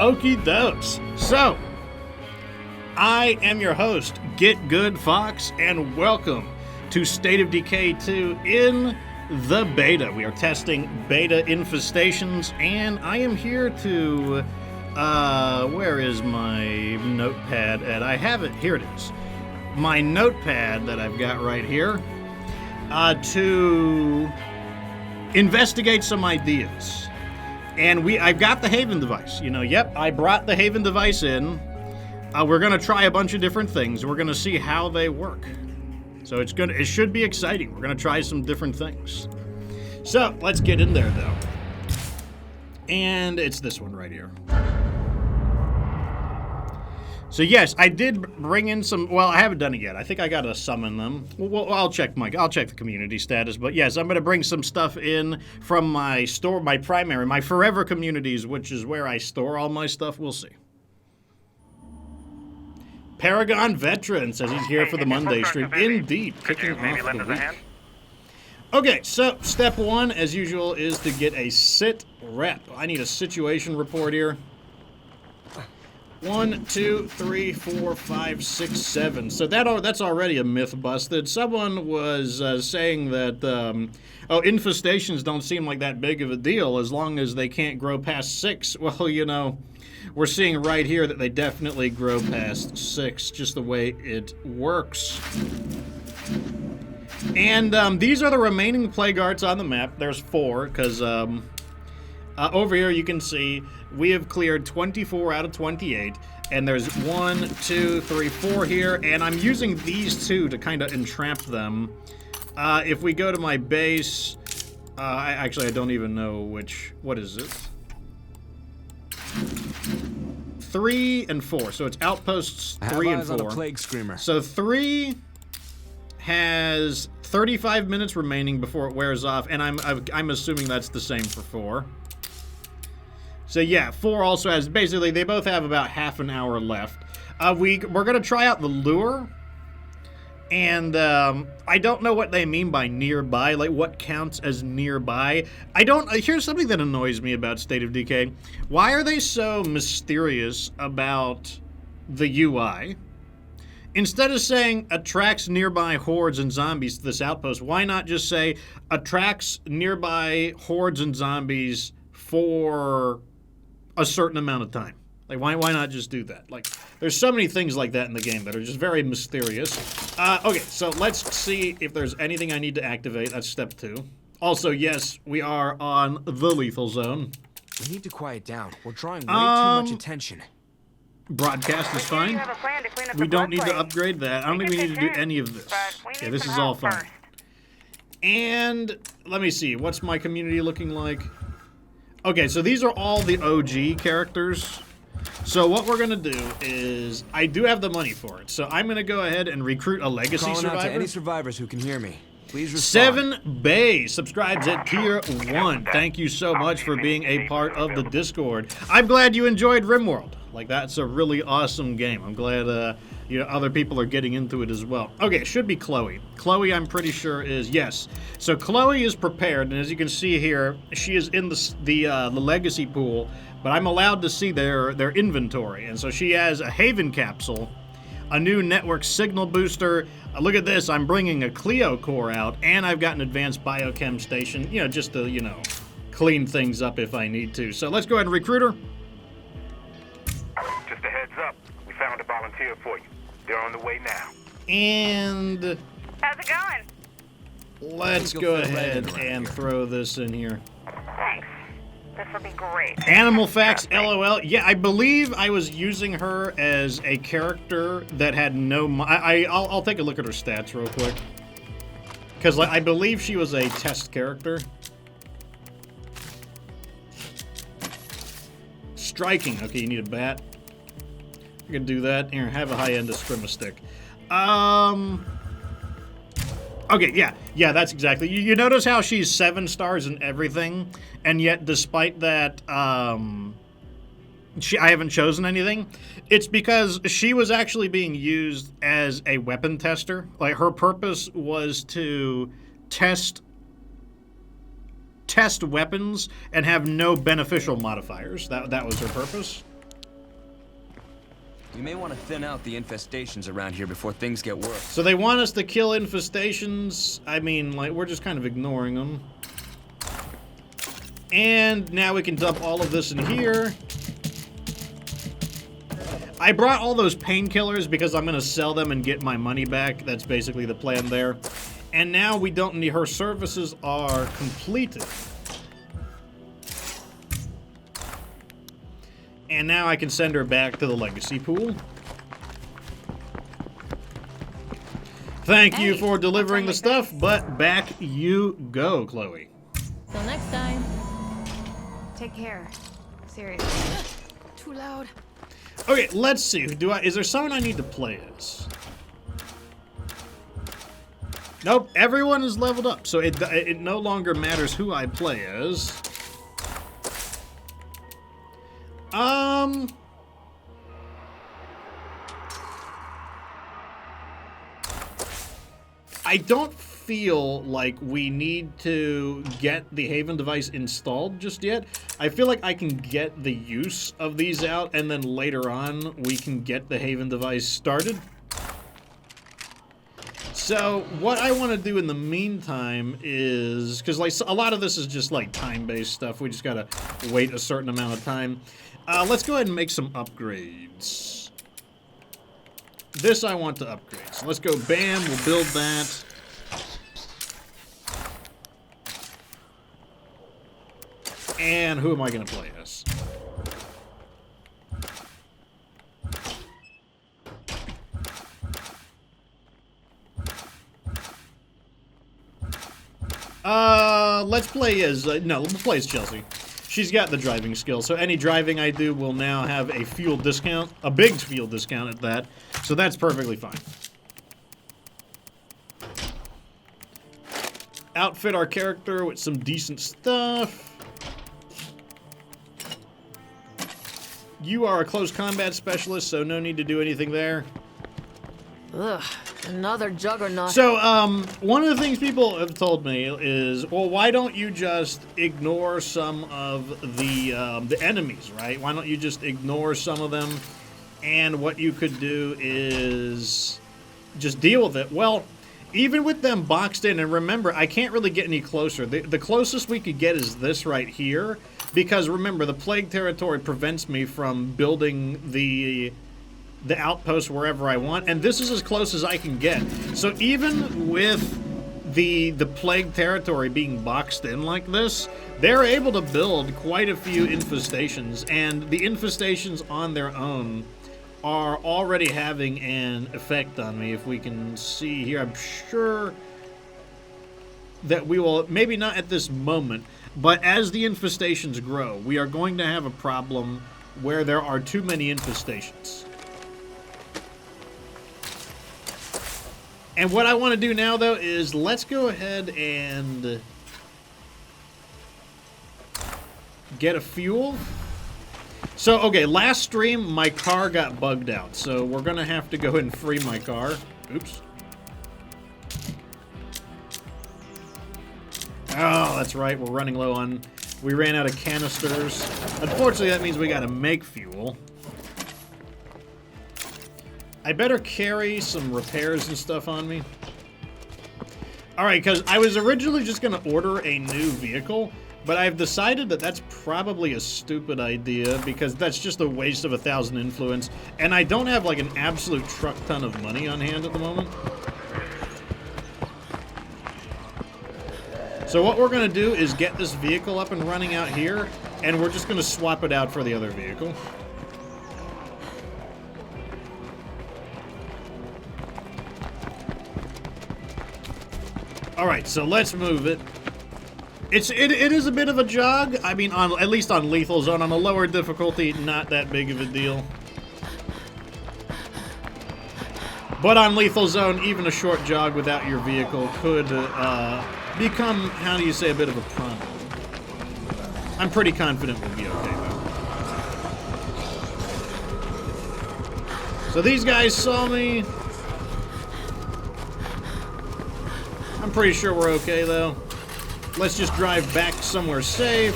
Okie dokes. So, I am your host, Get Good Fox, and welcome to State of Decay 2 in the beta. We are testing beta infestations, and I am here to, where is my notepad at? I have it, here it is. My notepad that I've got right here, to investigate some ideas. And I've got the Haven device. Yep, I brought the Haven device in. We're gonna try a bunch of different things. We're gonna see how they work. So it should be exciting. We're gonna try some different things. So let's get in there though. And it's this one right here. So yes, I did bring in some. Well, I haven't done it yet. I think I gotta summon them. Well, I'll check the community status. But yes, I'm gonna bring some stuff in from my store, my forever communities, which is where I store all my stuff. We'll see. Paragon Veteran says he's here for the Monday stream. Indeed, kicking off the week. Okay, so step one, as usual, is to get a sit rep. I need a situation report here. 1, 2, 3, 4, 5, 6, 7. So that's already a myth busted. Someone was saying that, infestations don't seem like that big of a deal as long as they can't grow past 6. Well, we're seeing right here that they definitely grow past 6, just the way it works. And these are the remaining plague arts on the map. There's 4, because over here you can see we have cleared 24 out of 28, and there's 1, 2, 3, 4 here, and I'm using these 2 to kind of entrap them. If we go to my base, I don't even know what is it? 3 and 4, so it's outposts 3 and 4. Plague Screamer. So 3 has 35 minutes remaining before it wears off, and I'm assuming that's the same for 4. So yeah, 4 also has, basically, they both have about half an hour left. We're going to try out the lure, and I don't know what they mean by nearby, like what counts as nearby. Here's something that annoys me about State of Decay. Why are they so mysterious about the UI? Instead of saying attracts nearby hordes and zombies to this outpost, why not just say attracts nearby hordes and zombies for a certain amount of time? Like, why not just do that? Like, there's so many things like that in the game that are just very mysterious. Okay, so let's see if there's anything I need to activate. That's step 2. Also, yes, we are on the lethal zone. We need to quiet down. We're drawing way too much attention. Broadcast is fine. We don't need to upgrade that. I don't think we need to do any of this. Yeah, this is all fine. And let me see. What's my community looking like? Okay, so these are all the OG characters. So what we're gonna do is, I do have the money for it, so I'm gonna go ahead and recruit a legacy Calling survivor. out to any survivors who can hear me. Please respond. 7 Bay subscribes at tier 1. Thank you so much for being a part of the Discord. I'm glad you enjoyed RimWorld. Like, that's a really awesome game. I'm glad other people are getting into it as well. Okay, it should be Chloe. Chloe, I'm pretty sure, is yes. So Chloe is prepared, and as you can see here, she is in the legacy pool, but I'm allowed to see their inventory, and so she has a Haven capsule, a new network signal booster. Look at this, I'm bringing a Clio core out, and I've got an advanced biochem station, just to, clean things up if I need to. So let's go ahead and recruit her. Just a heads up, we found a volunteer for you. They're on the way now. And how's it going? Let's go ahead and throw this in here. Thanks. This will be great. Animal Facts, LOL. Yeah, I believe I was using her as a character that had no... I'll take a look at her stats real quick. Because I believe she was a test character. Striking. Okay, you need a bat. You can do that. Here, have a high-end Eskrima stick. Okay, yeah, that's exactly. You notice how she's 7 stars in everything, and yet despite that, I haven't chosen anything. It's because she was actually being used as a weapon tester. Like, her purpose was to test weapons and have no beneficial modifiers. That was her purpose. We may want to thin out the infestations around here before things get worse. So they want us to kill infestations. I mean, like, we're just kind of ignoring them. And now we can dump all of this in here. I brought all those painkillers because I'm going to sell them and get my money back. That's basically the plan there. And now we don't need... Her services are completed. And now I can send her back to the legacy pool. Thank you for delivering the stuff, but back you go, Chloe. Till next time. Take care. Seriously. Too loud. Okay, let's see. Is there someone I need to play as? Nope, everyone is leveled up, so it no longer matters who I play as. I don't feel like we need to get the Haven device installed just yet. I feel like I can get the use of these out, and then later on we can get the Haven device started. So what I want to do in the meantime is, because like a lot of this is just like time-based stuff, we just gotta wait a certain amount of time. Let's go ahead and make some upgrades. This I want to upgrade. So let's go bam, we'll build that. And who am I going to play as? Let's play as, no, let's play as Chelsea. She's got the driving skill, so any driving I do will now have a fuel discount, a big fuel discount at that, so that's perfectly fine. Outfit our character with some decent stuff. You are a close combat specialist, so no need to do anything there. Ugh, another juggernaut. So, one of the things people have told me is, well, why don't you just ignore some of the enemies, right? Why don't you just ignore some of them? And what you could do is just deal with it. Well, even with them boxed in, and remember, I can't really get any closer. The closest we could get is this right here, because remember, the plague territory prevents me from building the outpost wherever I want, and this is as close as I can get. So even with the plague territory being boxed in like this, they're able to build quite a few infestations, and the infestations on their own are already having an effect on me. If we can see here, I'm sure that we will, maybe not at this moment, but as the infestations grow, we are going to have a problem where there are too many infestations. And what I want to do now, though, is let's go ahead and get a fuel. So, okay, last stream, my car got bugged out, so we're going to have to go ahead and free my car. Oops. Oh, that's right, we're running low on... We ran out of canisters. Unfortunately, that means we got to make fuel. I better carry some repairs and stuff on me. Alright, because I was originally just going to order a new vehicle, but I've decided that that's probably a stupid idea, because that's just a waste of 1,000 influence, and I don't have like an absolute truck ton of money on hand at the moment. So what we're going to do is get this vehicle up and running out here, and we're just going to swap it out for the other vehicle. Alright, so let's move it. It is a bit of a jog. I mean, at least on Lethal Zone. On a lower difficulty, not that big of a deal. But on Lethal Zone, even a short jog without your vehicle could become, how do you say, a bit of a problem. I'm pretty confident we'll be okay, though. So these guys saw me. I'm pretty sure we're okay, though. Let's just drive back somewhere safe.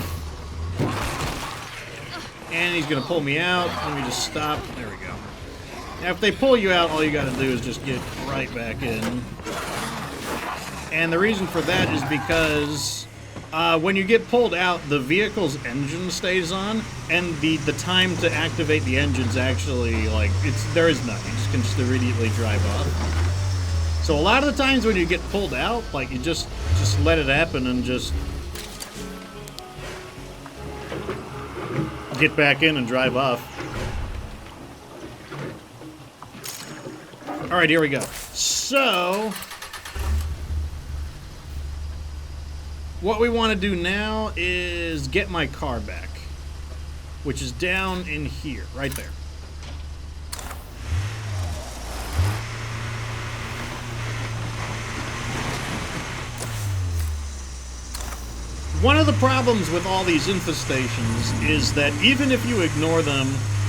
And he's going to pull me out. Let me just stop. There we go. Now, if they pull you out, all you gotta do is just get right back in. And the reason for that is because when you get pulled out, the vehicle's engine stays on, and the time to activate the engine's actually, like, there is none. You just can just immediately drive off. So a lot of the times when you get pulled out, like, you just let it happen and just get back in and drive off. Alright, here we go. So what we want to do now is get my car back, which is down in here, right there. One of the problems with all these infestations is that even if you ignore them,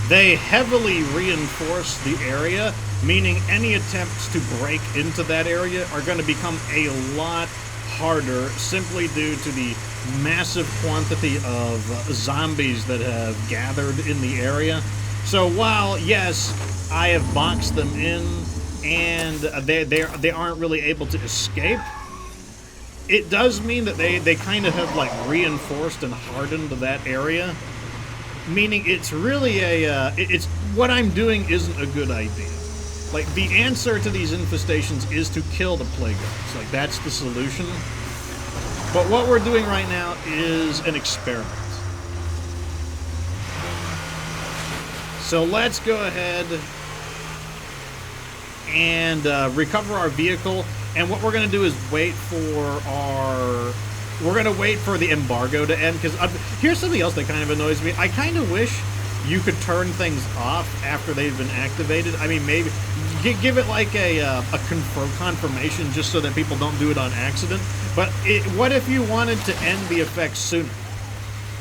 they heavily reinforce the area, meaning any attempts to break into that area are going to become a lot harder simply due to the massive quantity of zombies that have gathered in the area. So while, yes, I have boxed them in and they aren't really able to escape, it does mean that they kind of have, like, reinforced and hardened that area. Meaning it's really it's what I'm doing isn't a good idea. Like, the answer to these infestations is to kill the plague guards. Like, that's the solution. But what we're doing right now is an experiment. So let's go ahead and recover our vehicle. And what we're going to do is wait for the embargo to end, because here's something else that kind of annoys me. I kind of wish you could turn things off after they've been activated. I mean, maybe give it like a confirmation just so that people don't do it on accident. But what if you wanted to end the effect sooner?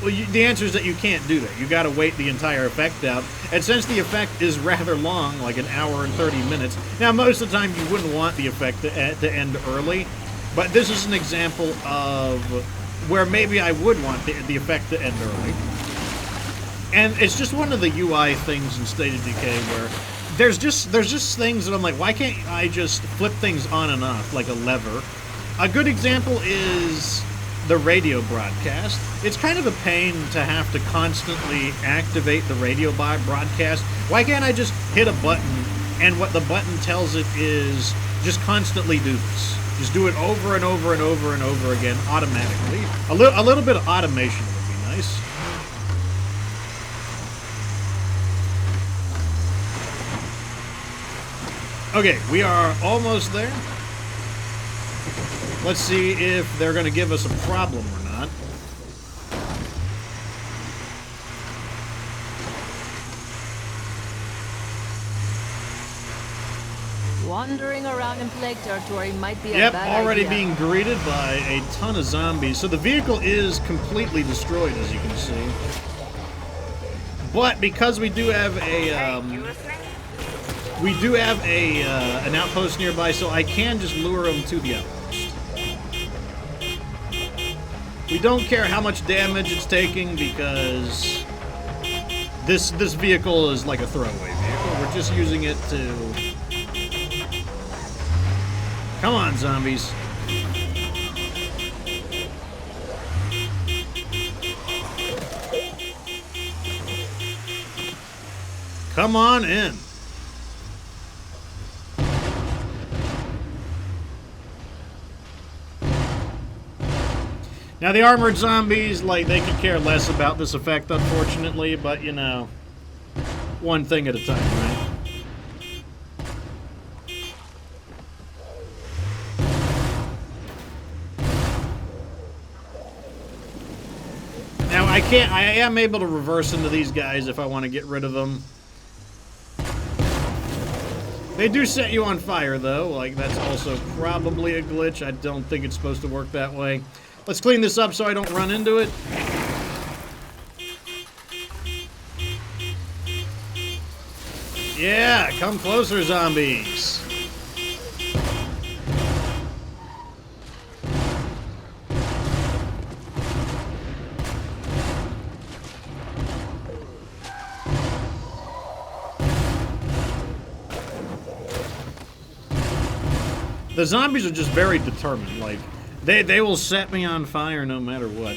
Well, the answer is that you can't do that. You got to wait the entire effect out. And since the effect is rather long, like an hour and 30 minutes, now most of the time you wouldn't want the effect to end early, but this is an example of where maybe I would want the effect to end early. And it's just one of the UI things in State of Decay where there's just things that I'm like, why can't I just flip things on and off like a lever? A good example is the radio broadcast. It's kind of a pain to have to constantly activate the radio broadcast. Why can't I just hit a button and what the button tells it is just constantly do this? Just do it over and over and over and over again automatically. A little bit of automation would be nice. Okay, we are almost there. Let's see if they're going to give us a problem or not. Wandering around in plague territory might be a Yep, bad already idea. being greeted by a ton of zombies. So the vehicle is completely destroyed, as you can see. But because we do have a an outpost nearby, so I can just lure them to the outpost. We don't care how much damage it's taking because this vehicle is like a throwaway vehicle. We're just using it to... Come on, zombies. Come on in. Now, the armored zombies, like, they could care less about this effect, unfortunately, but, you know, one thing at a time, right? Now, I am able to reverse into these guys if I want to get rid of them. They do set you on fire, though. Like, that's also probably a glitch. I don't think it's supposed to work that way. Let's clean this up so I don't run into it. Yeah, come closer, zombies. The zombies are just very determined. Like, they will set me on fire no matter what.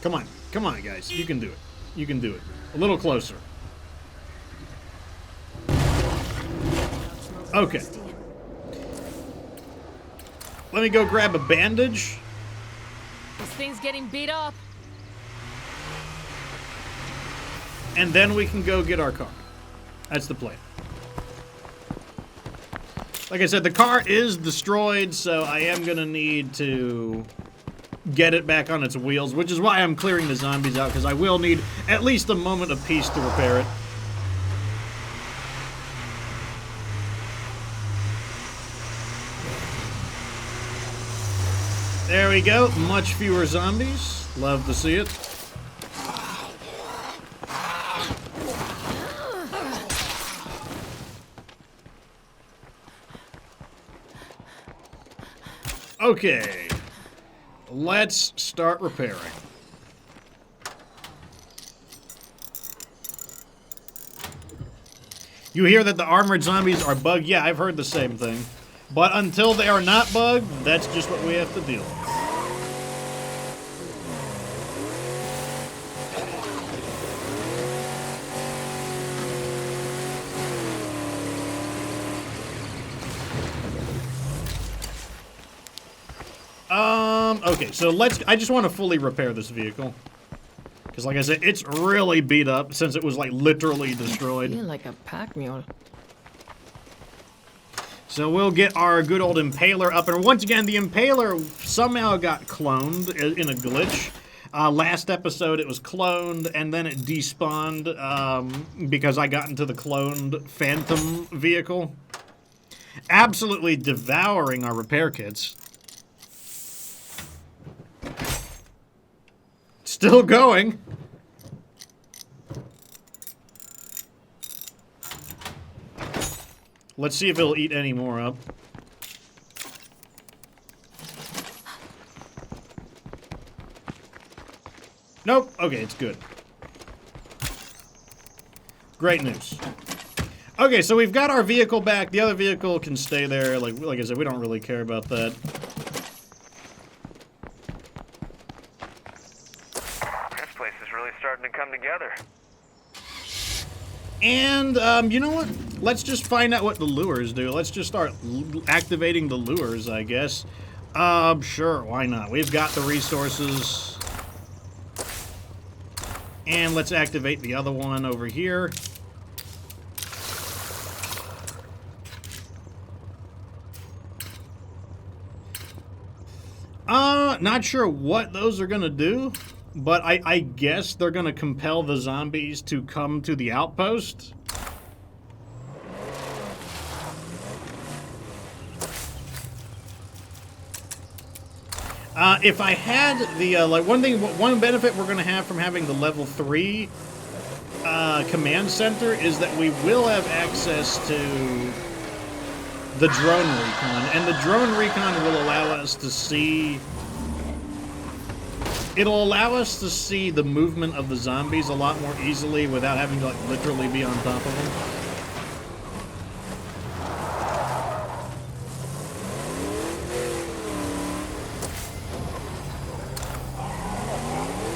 Come on, guys. You can do it. You can do it. A little closer. Okay. Let me go grab a bandage. This thing's getting beat up. And then we can go get our car. That's the plan. Like I said, the car is destroyed, so I am going to need to get it back on its wheels, which is why I'm clearing the zombies out, because I will need at least a moment of peace to repair it. There we go. Much fewer zombies. Love to see it. Okay. Let's start repairing. You hear that the armored zombies are bugged? Yeah, I've heard the same thing. But until they are not bugged, that's just what we have to deal with. Okay, so I just want to fully repair this vehicle. Because like I said, it's really beat up since it was like literally destroyed. Feel like a pack mule. So we'll get our good old Impaler up. And once again, the Impaler somehow got cloned in a glitch. Last episode, it was cloned, and then it despawned because I got into the cloned Phantom vehicle. Absolutely devouring our repair kits. Still going. Let's see if it'll eat any more up. Nope. Okay, it's good. Great news. Okay, so we've got our vehicle back. The other vehicle can stay there. Like I said, we don't really care about that. This place is really starting to come together. And, you know what? Let's just find out what the lures do. Let's just start activating the lures, I guess. Sure, why not? We've got the resources. And let's activate the other one over here. Not sure what those are gonna do. But I guess they're going to compel the zombies to come to the outpost. If I had the, one benefit we're going to have from having the level 3 command center is that we will have access to the drone recon. And the drone recon will allow us to see... It'll allow us to see the movement of the zombies a lot more easily without having to, like, literally be on top of them.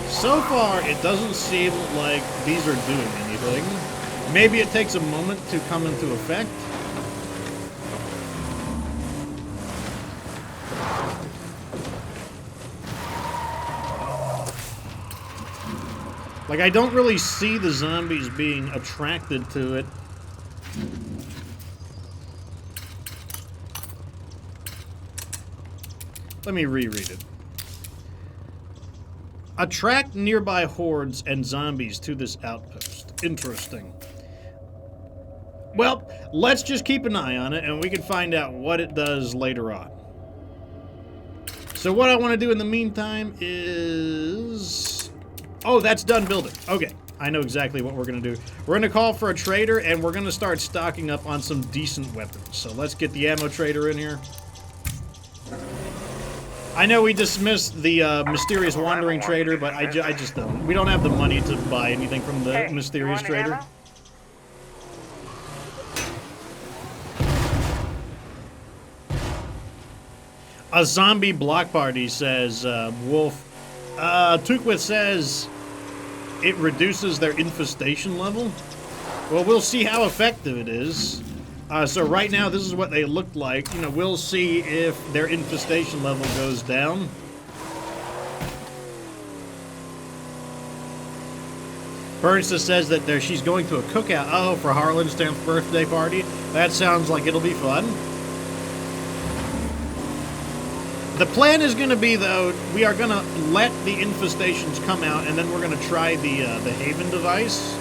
So far, it doesn't seem like these are doing anything. Maybe it takes a moment to come into effect. Like, I don't really see the zombies being attracted to it. Let me reread it. Attract nearby hordes and zombies to this outpost. Interesting. Well, let's just keep an eye on it, and we can find out what it does later on. So what I want to do in the meantime is... Oh, that's done building. Okay, I know exactly what we're going to do. We're going to call for a trader, and we're going to start stocking up on some decent weapons. So let's get the ammo trader in here. I know we dismissed the mysterious wandering trader, but I just don't. We don't have the money to buy anything from the Hey, mysterious you want trader. ammo? A zombie block party, says Wolf. Tukwith says it reduces their infestation level. Well, we'll see how effective it is. So right now, this is what they look like. You know, we'll see if their infestation level goes down. Bernsta says that she's going to a cookout. Oh, for Harlan's 10th birthday party. That sounds like it'll be fun. The plan is going to be, though, we are going to let the infestations come out, and then we're going to try the Haven device.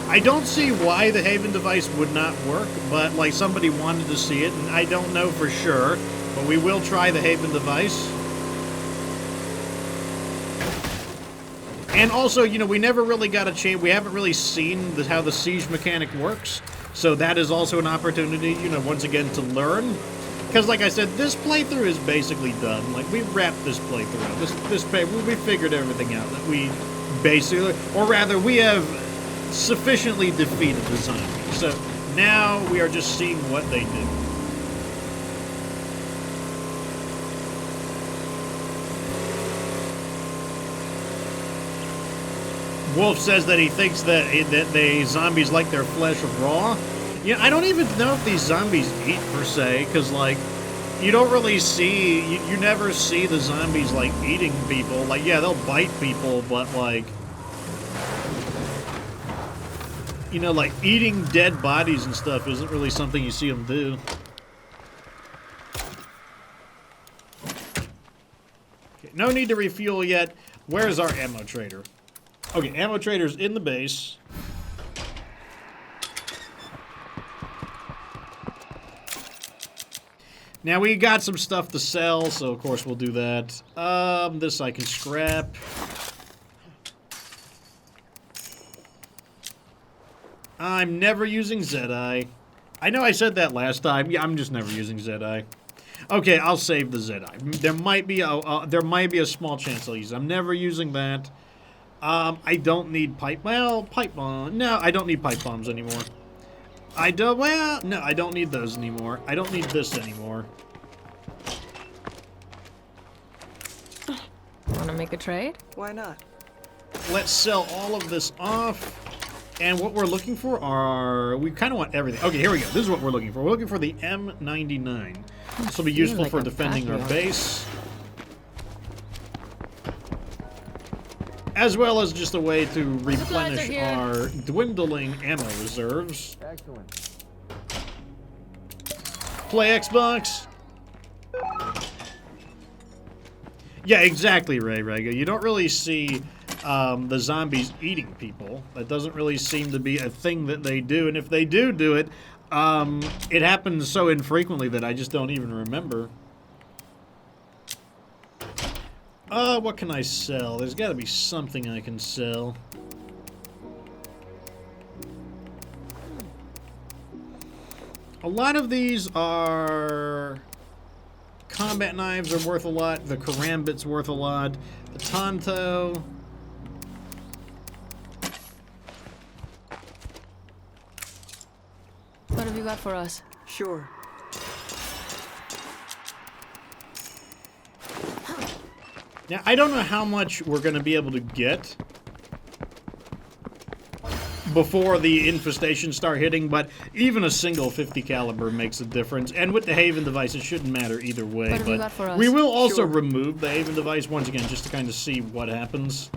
I don't see why the Haven device would not work, but, like, somebody wanted to see it, and I don't know for sure, but we will try the Haven device. And also, you know, we never really got a chance, we haven't really seen how the siege mechanic works, so that is also an opportunity, you know, once again, to learn. Because, like I said, this playthrough is basically done. Like, we wrapped this playthrough up. We figured everything out. That we basically, or rather, we have sufficiently defeated the zombies. So now we are just seeing what they do. Wolf says that he thinks that the zombies like their flesh raw. Yeah, I don't even know if these zombies eat, per se, because, like, you don't really see, you never see the zombies, like, eating people. Like, yeah, they'll bite people, but, like, you know, like, eating dead bodies and stuff isn't really something you see them do. Okay, no need to refuel yet. Where's our ammo trader? Okay, ammo trader's in the base. Now, we got some stuff to sell, so of course we'll do that. This I can scrap. I'm never using Zedi. I know I said that last time. Yeah, I'm just never using Zedi. Okay, I'll save the Zedi. There might be a small chance I'll use it. I'm never using that. I don't need pipe bomb. No, I don't need pipe bombs anymore. No, I don't need those anymore. I don't need this anymore. Wanna make a trade? Why not? Let's sell all of this off. And what we're looking for are... We kind of want everything. Okay, here we go. This is what we're looking for. We're looking for the M99. This will be useful for defending our base. As well as just a way to replenish our dwindling ammo reserves. Excellent. Play Xbox. Yeah, exactly, Ray Rega. You don't really see the zombies eating people. That doesn't really seem to be a thing that they do. And if they do it, it happens so infrequently that I just don't even remember. What can I sell? There's got to be something I can sell. A lot of these are... Combat knives are worth a lot. The karambit's worth a lot. The Tonto... What have you got for us? Sure. Now, I don't know how much we're going to be able to get before the infestations start hitting, but even a single 50 caliber makes a difference. And with the Haven device, it shouldn't matter either way. What have you But got for us? we will also Sure. remove the Haven device once again, just to kind of see what happens.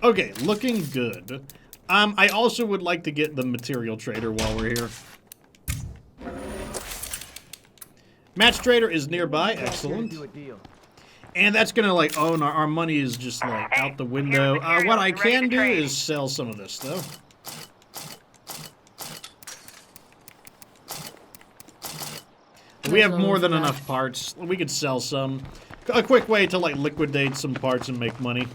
Okay, looking good. I also would like to get the material trader while we're here. Match trader is nearby. Excellent. And that's gonna, like, oh, and our money is just, like, out the window. What I can do is sell some of this, though. We have more than enough parts. We could sell some. A quick way to, like, liquidate some parts and make money.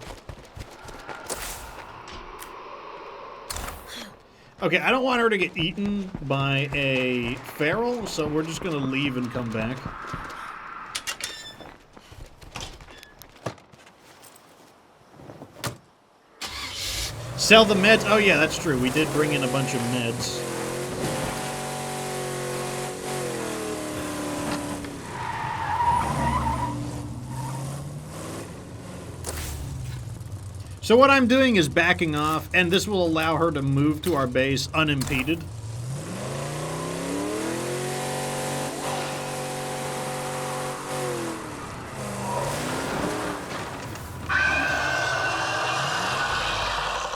Okay, I don't want her to get eaten by a feral, so we're just gonna leave and come back. Sell the meds. Oh yeah, that's true. We did bring in a bunch of meds. So what I'm doing is backing off, and this will allow her to move to our base unimpeded.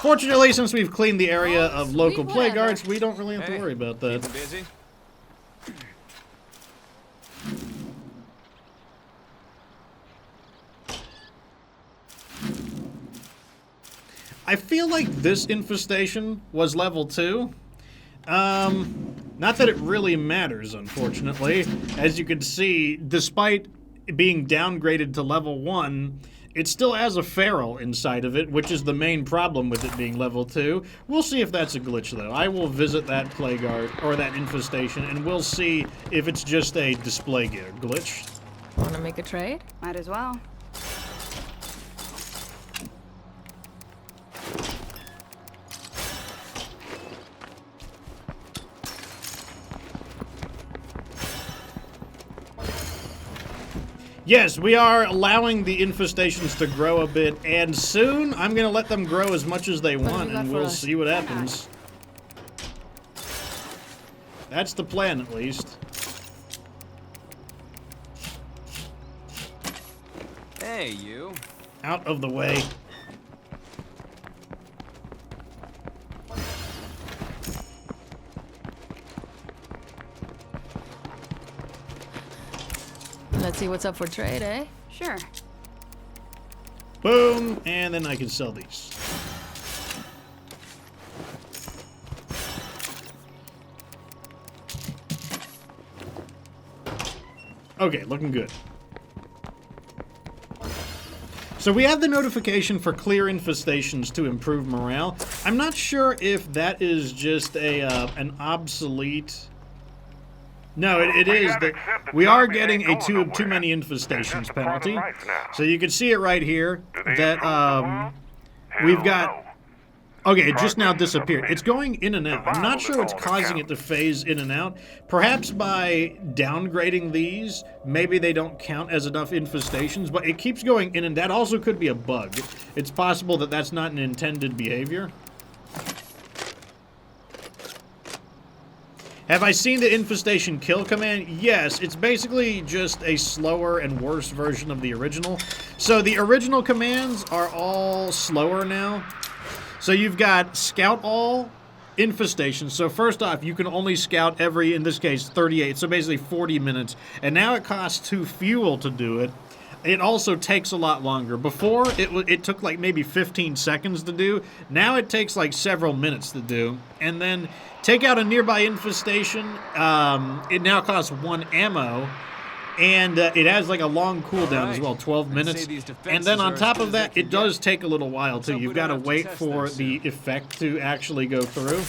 Fortunately, since we've cleaned the area of local plague guards, we don't really have to worry about that. Keeping busy? I feel like this infestation was level 2. Not that it really matters, unfortunately. As you can see, despite being downgraded to level 1, it still has a feral inside of it, which is the main problem with it being level 2. We'll see if that's a glitch, though. I will visit that plague guard, or that infestation, and we'll see if it's just a display gear glitch. Wanna make a trade? Might as well. Yes, we are allowing the infestations to grow a bit, and soon I'm going to let them grow as much as they want, and we'll see what happens. That's the plan, at least. Hey, you. Out of the way. Let's see what's up for trade, eh? Sure. Boom, and then I can sell these. Okay, looking good. So we have the notification for clear infestations to improve morale. I'm not sure if that is just a an obsolete... No, it is. We are getting a too many infestations penalty. So you can see it right here that we've got... Okay, it just now disappeared. It's going in and out. I'm not sure what's causing it to phase in and out. Perhaps by downgrading these, maybe they don't count as enough infestations, but it keeps going in, and that also could be a bug. It's possible that that's not an intended behavior. Have I seen the infestation kill command? Yes, it's basically just a slower and worse version of the original. So the original commands are all slower now. So you've got scout all, infestation. So first off, you can only scout every, in this case, 38, so basically 40 minutes. And now it costs 2 fuel to do it. It also takes a lot longer. Before, it took like maybe 15 seconds to do. Now it takes like several minutes to do. And then take out a nearby infestation. It now costs 1 ammo. And it has like a long cooldown as well, 12 minutes. And then on top of that, it does take a little while too. You've got to wait for the effect to actually go through.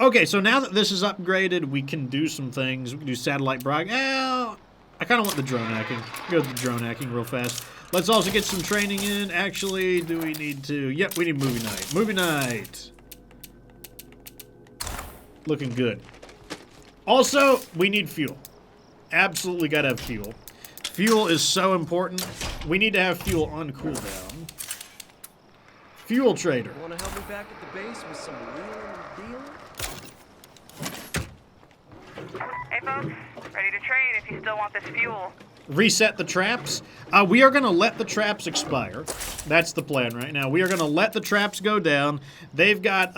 Okay, so now that this is upgraded, we can do some things. We can do satellite broadcast. I kind of want the drone hacking. Go to the drone hacking real fast. Let's also get some training in. Actually, do we need to? Yep, we need movie night. Movie night. Looking good. Also, we need fuel. Absolutely got to have fuel. Fuel is so important. We need to have fuel on cooldown. Fuel trader. Want to help me back at the base with some real deal? Hey, folks. Ready to trade if you still want this fuel. Reset the traps. We are going to let the traps expire. That's the plan right now. We are going to let the traps go down. They've got,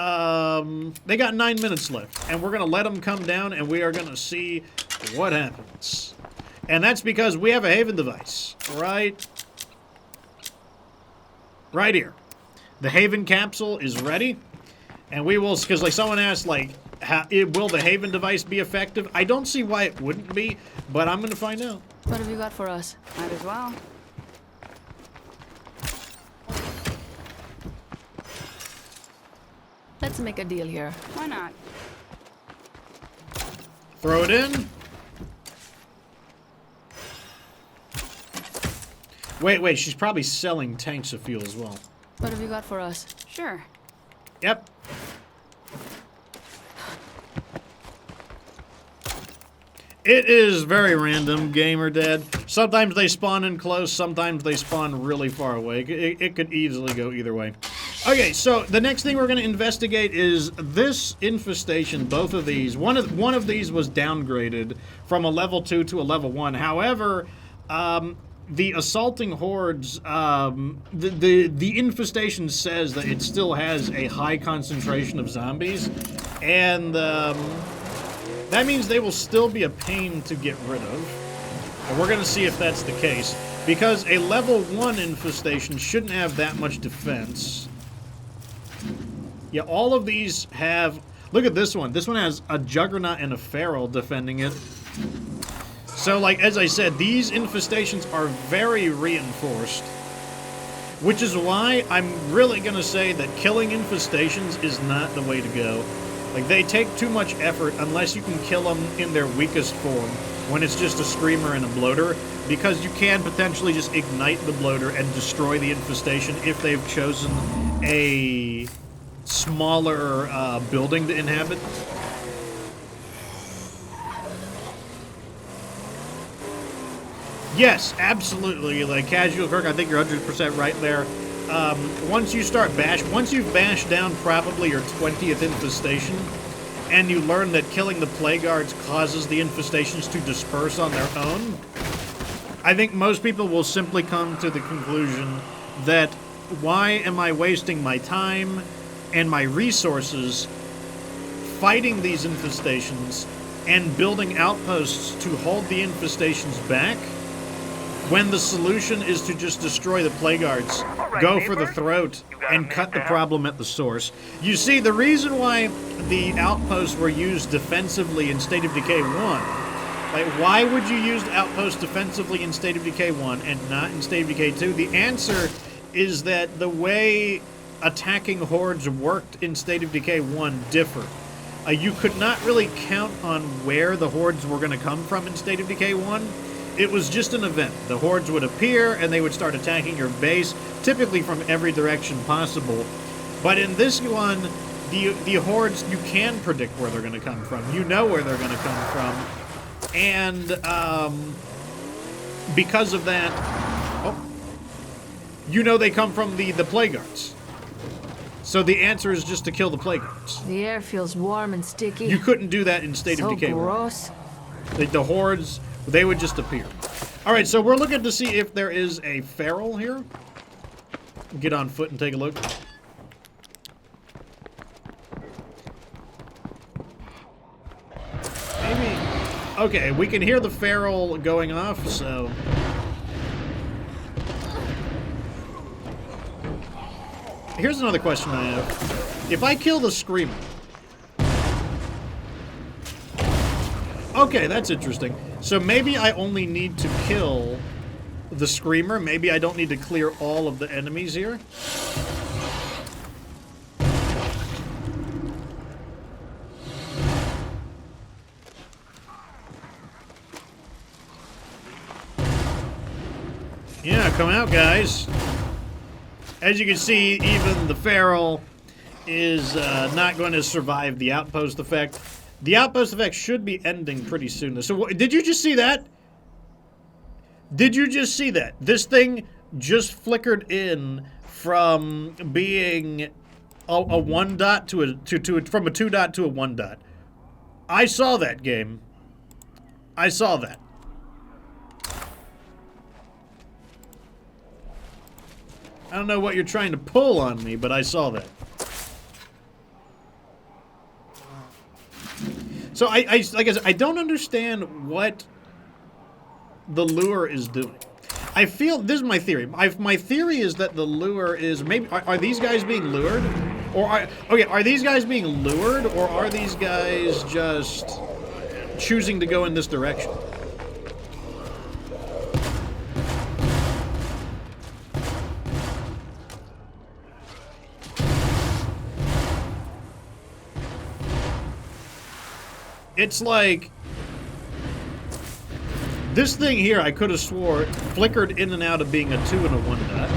they got 9 minutes left. And we're going to let them come down, and we are going to see what happens. And that's because we have a Haven device. Right here. The Haven capsule is ready. And we will, because like someone asked, like, will the Haven device be effective? I don't see why it wouldn't be, but I'm going to find out. What have you got for us? Might as well. Let's make a deal here. Why not? Throw it in. Wait, she's probably selling tanks of fuel as well. What have you got for us? Sure. Yep. It is very random, Gamer Dad. Sometimes they spawn in close, sometimes they spawn really far away. It could easily go either way. Okay, so the next thing we're going to investigate is this infestation. Both of these. One of these was downgraded from a level 2 to a level 1. However, the assaulting hordes, the infestation says that it still has a high concentration of zombies, and that means they will still be a pain to get rid of. And we're going to see if that's the case, because a level 1 infestation shouldn't have that much defense. Yeah, all of these have... Look at this one. This one has a Juggernaut and a Feral defending it. So, like, as I said, these infestations are very reinforced. Which is why I'm really going to say that killing infestations is not the way to go. Like, they take too much effort unless you can kill them in their weakest form, when it's just a Screamer and a Bloater, because you can potentially just ignite the Bloater and destroy the infestation if they've chosen a smaller building to inhabit. Yes, absolutely. Like, Casual Kirk, I think you're 100% right there. Once you've bashed down probably your 20th infestation, and you learn that killing the Plague Guards causes the infestations to disperse on their own, I think most people will simply come to the conclusion that why am I wasting my time and my resources fighting these infestations and building outposts to hold the infestations back, when the solution is to just destroy the Plague Guards, go for the throat, and cut the problem at the source. You see, the reason why the outposts were used defensively in State of Decay 1, like, why would you use outposts defensively in State of Decay 1 and not in State of Decay 2? The answer is that the way attacking hordes worked in State of Decay 1 differed. You could not really count on where the hordes were going to come from in State of Decay 1. It was just an event. The hordes would appear, and they would start attacking your base, typically from every direction possible. But in this one, the hordes, you can predict where they're going to come from. You know where they're going to come from. And because of that, you know they come from the Plague Guards. So the answer is just to kill the Plague Guards. The air feels warm and sticky. You couldn't do that in State of Decay. So gross. The hordes... They would just appear. All right, so we're looking to see if there is a Feral here. Get on foot and take a look. Maybe. Okay, we can hear the Feral going off, so... Here's another question I have. If I kill the Screamer... Okay, that's interesting. So maybe I only need to kill the Screamer. Maybe I don't need to clear all of the enemies here. Yeah, come out, guys. As you can see, even the Feral is not going to survive the Outpost effect. The Outpost effect should be ending pretty soon. So, did you just see that? Did you just see that? This thing just flickered in from being a 1 dot to from a 2 dot to a 1 dot. I saw that, game. I saw that. I don't know what you're trying to pull on me, but I saw that. So like I said, I don't understand what the lure is doing. I feel, this is my theory. My theory is that the lure is, maybe, are these guys being lured? Or are these guys being lured, or are these guys just choosing to go in this direction? It's like... This thing here, I could have swore, flickered in and out of being a 2 and a 1 dot.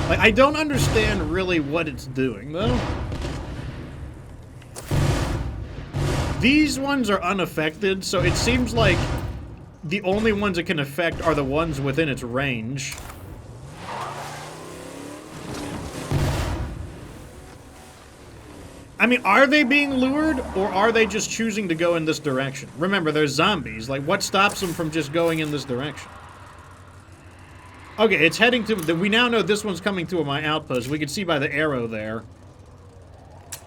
Like, I don't understand really what it's doing, though. These ones are unaffected, so it seems like the only ones it can affect are the ones within its range. I mean, are they being lured, or are they just choosing to go in this direction? Remember, they're zombies. Like, what stops them from just going in this direction? Okay, it's heading to... We now know this one's coming to my outpost. We can see by the arrow there.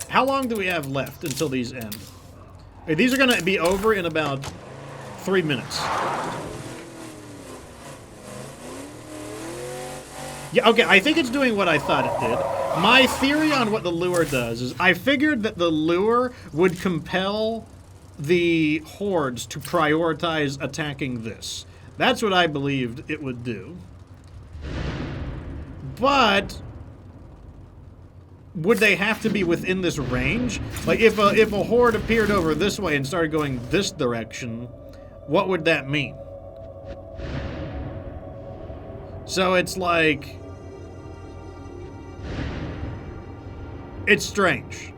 How long do we have left until these end? Okay, these are going to be over in about 3 minutes. Yeah, okay, I think it's doing what I thought it did. My theory on what the lure does is I figured that the lure would compel the hordes to prioritize attacking this. That's what I believed it would do. But would they have to be within this range? Like, if a horde appeared over this way and started going this direction, what would that mean? So it's like... It's strange.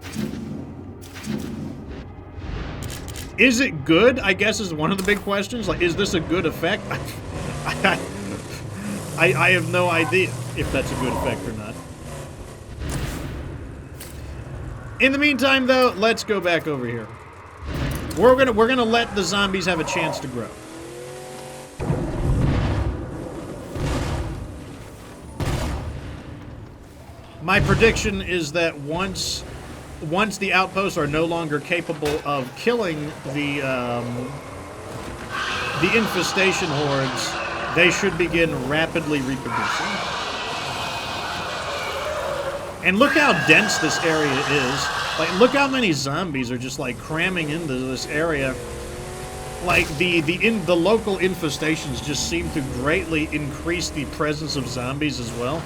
Is it good? I guess is one of the big questions. Like, is this a good effect? I have no idea if that's a good effect or not. In the meantime, though, let's go back over here. We're gonna let the zombies have a chance to grow. My prediction is that once the outposts are no longer capable of killing the infestation hordes, they should begin rapidly reproducing. And look how dense this area is. Like, look how many zombies are just like cramming into this area. Like the local infestations just seem to greatly increase the presence of zombies as well.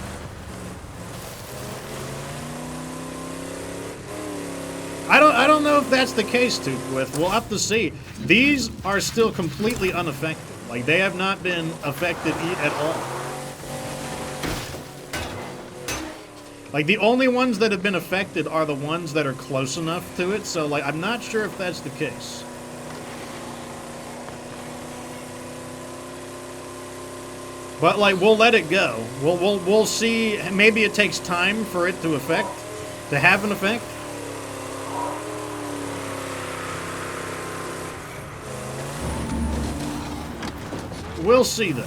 I don't know if that's the case, Toothwith. We'll have to see. These are still completely unaffected. Like, they have not been affected at all. Like, the only ones that have been affected are the ones that are close enough to it, so, like, I'm not sure if that's the case. But, like, we'll let it go. We'll see. Maybe it takes time for it to have an effect. We'll see, though.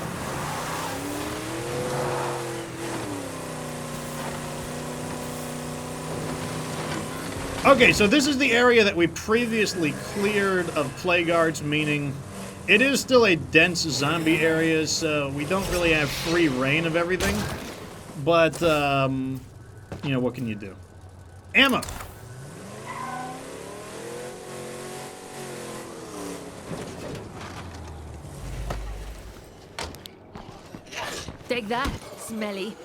Okay, so this is the area that we previously cleared of plague arts, meaning it is still a dense zombie area, so we don't really have free reign of everything. But, you know, what can you do? Ammo! Take that, smelly.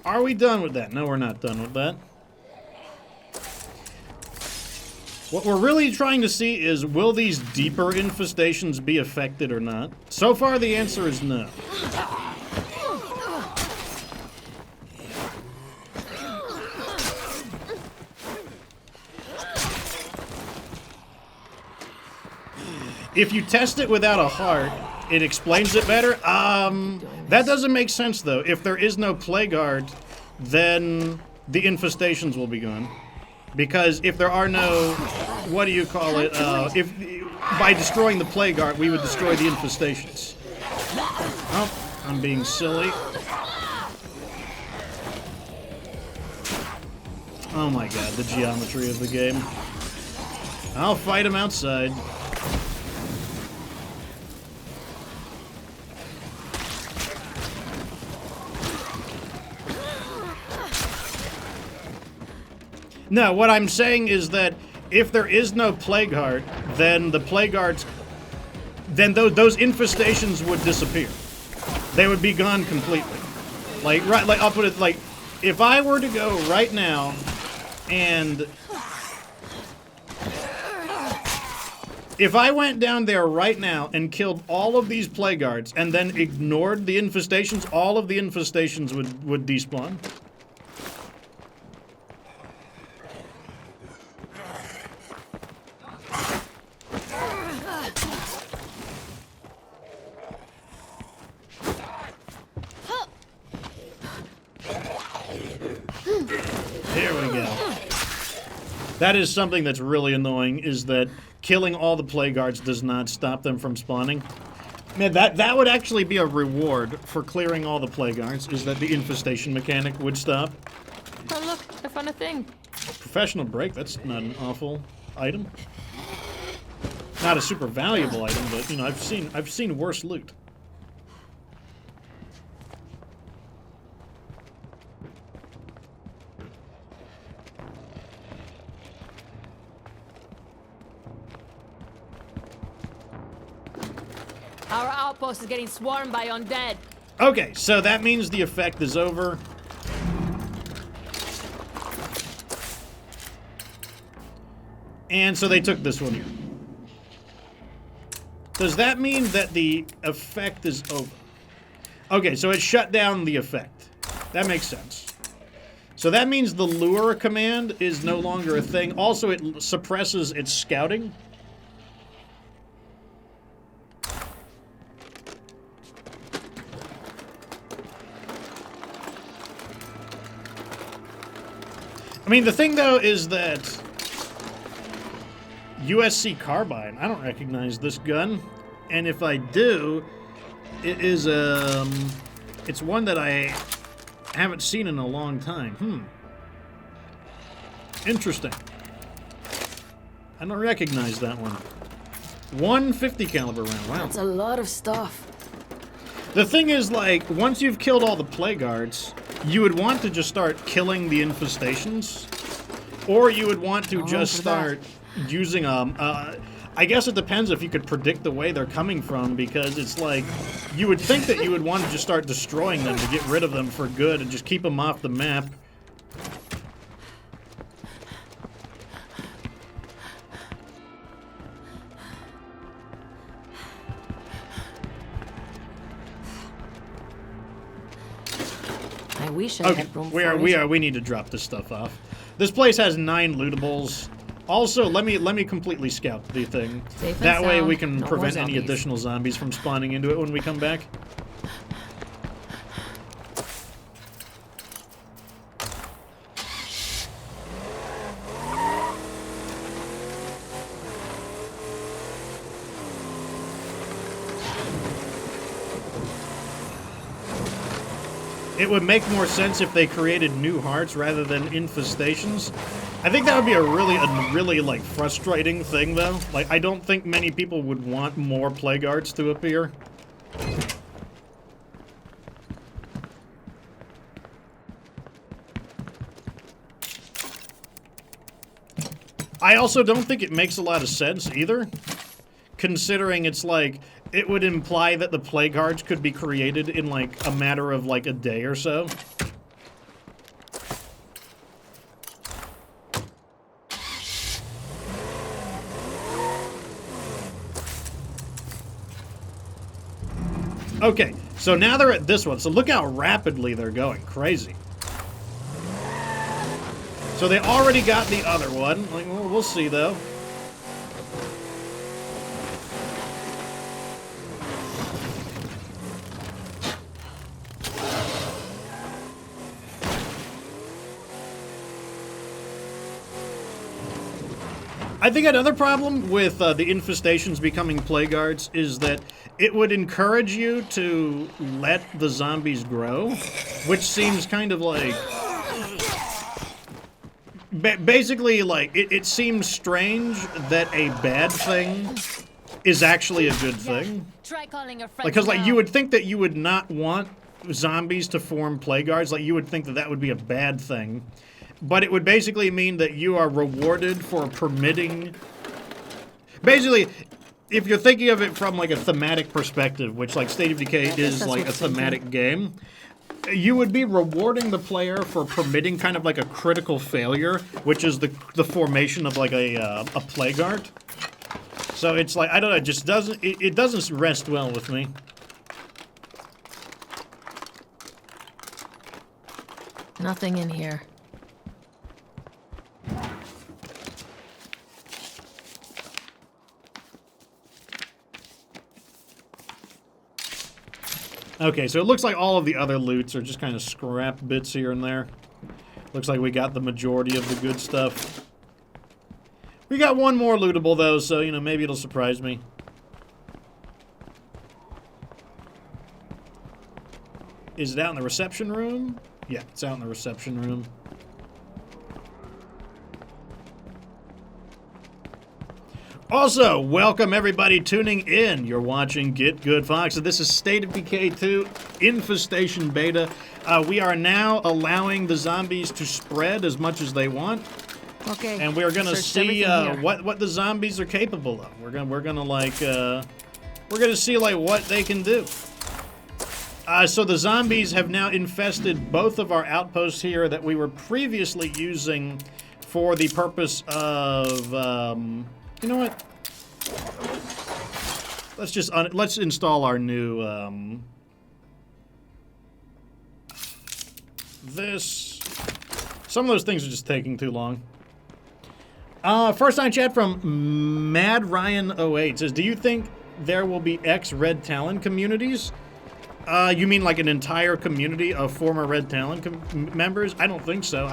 Are we done with that? No, we're not done with that. What we're really trying to see is, will these deeper infestations be affected or not? So far, the answer is no. If you test it without a heart, it explains it better. That doesn't make sense, though. If there is no plague art, then the infestations will be gone. Because if there are no, what do you call it? If by destroying the plague art, we would destroy the infestations. Oh, I'm being silly. Oh my god, the geometry of the game. I'll fight him outside. No, what I'm saying is that if there is no plague heart, then the plague hearts, then those infestations would disappear. They would be gone completely. Like, right, like, I'll put it like, if I were to go right now And if I went down there right now and killed all of these plague guards and then ignored the infestations, all of the infestations would despawn. There we go. That is something that's really annoying, is that killing all the plague guards does not stop them from spawning. Man, that would actually be a reward for clearing all the plague guards, is that the infestation mechanic would stop. Oh look, I found a thing. Professional break, that's not an awful item. Not a super valuable item, but you know, I've seen worse loot. Our outpost is getting swarmed by undead. Okay, so that means the effect is over. And so they took this one here. Does that mean that the effect is over? Okay, so it shut down the effect. That makes sense. So that means the lure command is no longer a thing. Also, it suppresses its scouting. I mean, the thing, though, is that USC Carbine, I don't recognize this gun. And if I do, it is, it's one that I haven't seen in a long time. Interesting. I don't recognize that one. 150 caliber round, wow. That's a lot of stuff. The thing is, like, once you've killed all the plague guards, you would want to just start killing the infestations, or you would want to just start using I guess it depends if you could predict the way they're coming from, because it's like, you would think that you would want to just start destroying them to get rid of them for good and just keep them off the map. I wish I had room for it. We need to drop this stuff off. This place has 9 lootables. Also, let me completely scout the thing. That way we can prevent any additional zombies from spawning into it when we come back. It would make more sense if they created new hearts rather than infestations. I think that would be a really like frustrating thing, though. Like, I don't think many people would want more plague hearts to appear. I also don't think it makes a lot of sense either, considering it's like, it would imply that the plague hearts could be created in like a matter of like a day or so. Okay, so now they're at this one. So look how rapidly they're going. Crazy. So they already got the other one. Like, well, we'll see, though. I think another problem with the infestations becoming plague guards is that it would encourage you to let the zombies grow, which seems kind of like... basically, like, it seems strange that a bad thing is actually a good thing. Try calling your friends. Because, like, you would think that you would not want zombies to form plague guards. Like, you would think that that would be a bad thing. But it would basically mean that you are rewarded for permitting... Basically, if you're thinking of it from, like, a thematic perspective, which, like, State of Decay is, like, a thematic game, you would be rewarding the player for permitting kind of like a critical failure, which is the formation of like a plague art. So it's like, I don't know, it just doesn't, it doesn't rest well with me. Nothing in here. Okay, so it looks like all of the other loots are just kind of scrap bits here and there. Looks like we got the majority of the good stuff. We got one more lootable, though, so, you know, maybe it'll surprise me. Is it out in the reception room? Yeah, it's out in the reception room. Also, welcome everybody tuning in. You're watching Get Good Fox. So this is State of Decay 2 Infestation Beta. We are now allowing the zombies to spread as much as they want. Okay. And we're gonna see everything here. what the zombies are capable of. We're gonna see like what they can do. So the zombies have now infested both of our outposts here that we were previously using for the purpose of you know what? Let's just let's install our new this. Some of those things are just taking too long. First time chat from Mad Ryan 08 says, "Do you think there will be ex-Red Talon communities?" You mean like an entire community of former Red Talon members? I don't think so.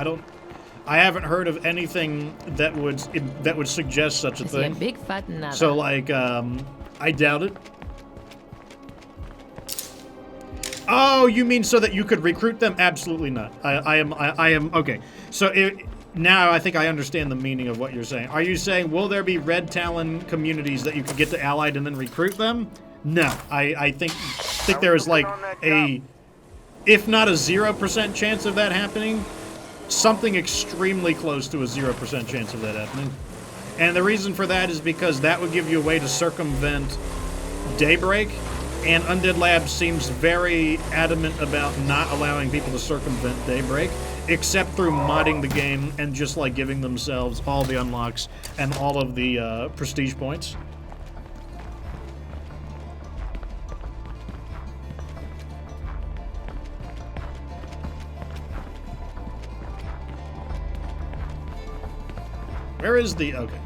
I haven't heard of anything that would suggest such a I see a thing. big fat nada. So like, I doubt it. Oh, you mean so that you could recruit them? Absolutely not. I am okay. So now I think I understand the meaning of what you're saying. Are you saying will there be Red Talon communities that you could get to Allied and then recruit them? No, I think there is like a, if not a 0% chance of that happening, something extremely close to a 0% chance of that happening. And the reason for that is because that would give you a way to circumvent Daybreak, and Undead Labs seems very adamant about not allowing people to circumvent Daybreak, except through modding the game and just like giving themselves all the unlocks and all of the prestige points. Where is the... okay.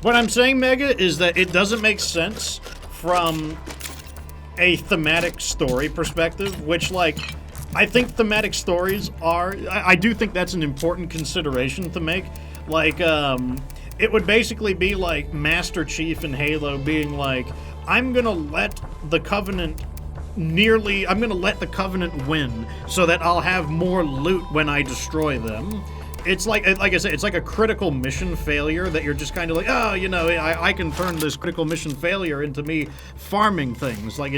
What I'm saying, Mega, is that it doesn't make sense from a thematic story perspective, which, like, I think thematic stories are... I do think that's an important consideration to make. Like, it would basically be like Master Chief in Halo being like, I'm gonna let the Covenant... I'm gonna let the Covenant win so that I'll have more loot when I destroy them. It's like I said, it's like a critical mission failure that you're just kind of like, oh, you know, I can turn this critical mission failure into me farming things. Like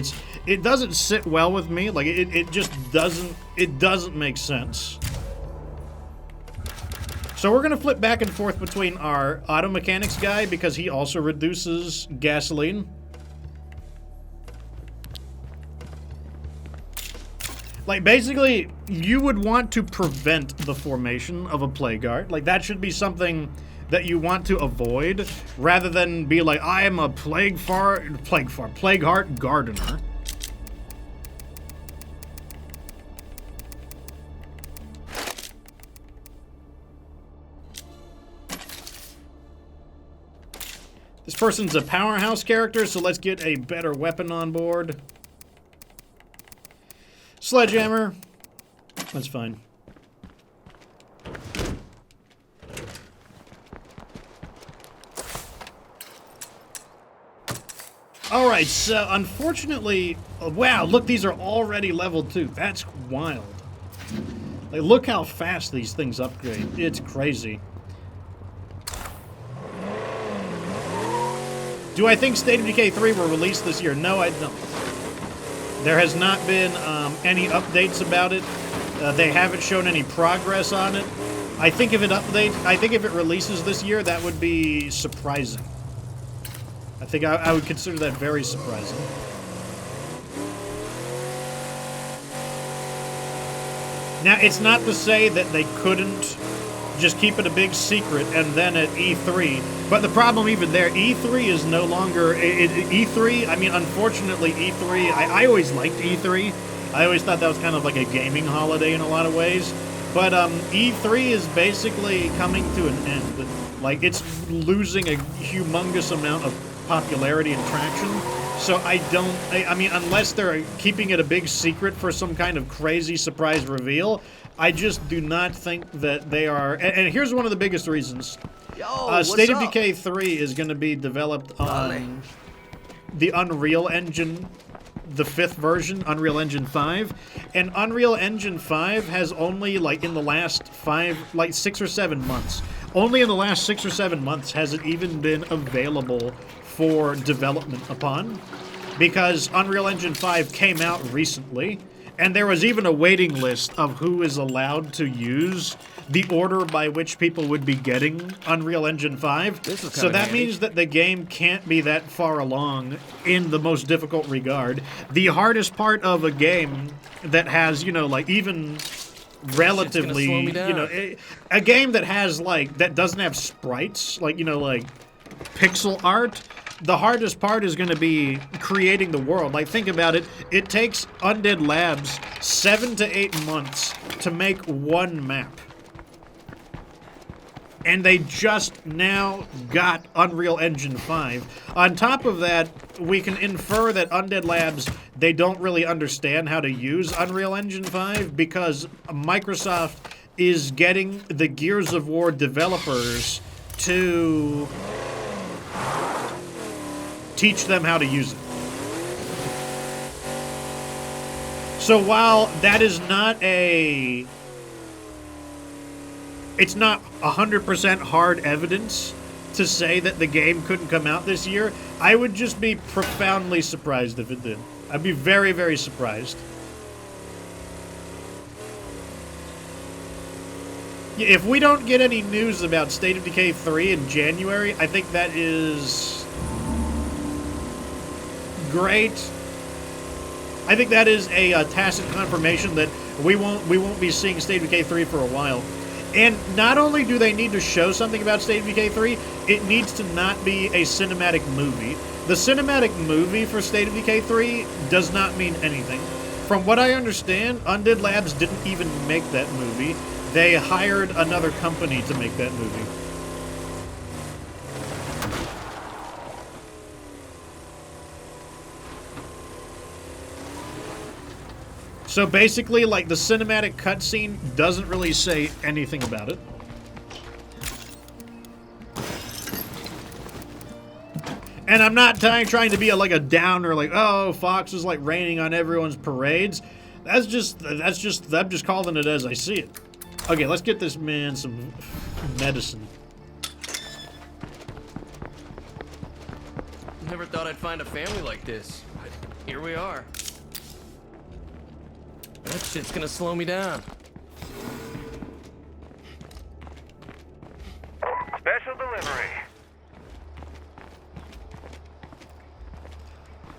it doesn't sit well with me. Like it just doesn't make sense. So we're gonna flip back and forth between our auto mechanics guy because he also reduces gasoline. Like, basically, you would want to prevent the formation of a plague art. Like, that should be something that you want to avoid, rather than be like, I am a plague heart gardener. This person's a powerhouse character, so let's get a better weapon on board. Sledgehammer. That's fine. Alright, so unfortunately... wow, look, these are already level 2. That's wild. Like, look how fast these things upgrade. It's crazy. Do I think State of Decay 3 will release this year? No, I don't. There has not been any updates about it. They haven't shown any progress on it. I think if it releases this year, that would be surprising. think I would consider that very surprising. Now, it's not to say that they couldn't just keep it a big secret and then at E3, but the problem even there, E3 is no longer... E3, I mean, unfortunately, E3, I always liked E3. I always thought that was kind of like a gaming holiday in a lot of ways. But E3 is basically coming to an end. Like, it's losing a humongous amount of popularity and traction. So I mean, unless they're keeping it a big secret for some kind of crazy surprise reveal, I just do not think that they are... And here's one of the biggest reasons. State of Decay 3 is going to be developed on the Unreal Engine, the 5th version, Unreal Engine 5. And Unreal Engine 5 has only, like, in the last 6 or 7 months, only in the last 6 or 7 months has it even been available for development upon, because Unreal Engine 5 came out recently, and there was even a waiting list of who is allowed to use the order by which people would be getting Unreal Engine 5. So that means that the game can't be that far along in the most difficult regard. The hardest part of a game that has, you know, like, even relatively, you know, a game that has, like, that doesn't have sprites, like, you know, like pixel art, the hardest part is going to be creating the world. Like, think about it. It takes Undead Labs 7 to 8 months to make one map. And they just now got Unreal Engine 5. On top of that, we can infer that Undead Labs, they don't really understand how to use Unreal Engine 5 because Microsoft is getting the Gears of War developers to teach them how to use it. So while that is not it's not 100% hard evidence to say that the game couldn't come out this year, I would just be profoundly surprised if it did. I'd be very, very surprised. If we don't get any news about State of Decay 3 in January, I think that is great. I think that is a tacit confirmation that we won't be seeing State of Decay 3 for a while. And not only do they need to show something about State of Decay 3, it needs to not be a cinematic movie. The cinematic movie for State of Decay 3 does not mean anything. From what I understand, Undead Labs didn't even make that movie. They hired another company to make that movie. So basically, like, the cinematic cutscene doesn't really say anything about it. And I'm not trying to be like a downer, like, oh, Fox is like raining on everyone's parades. I'm just calling it as I see it. Okay, let's get this man some medicine. Never thought I'd find a family like this, but here we are. That shit's gonna slow me down. Special delivery.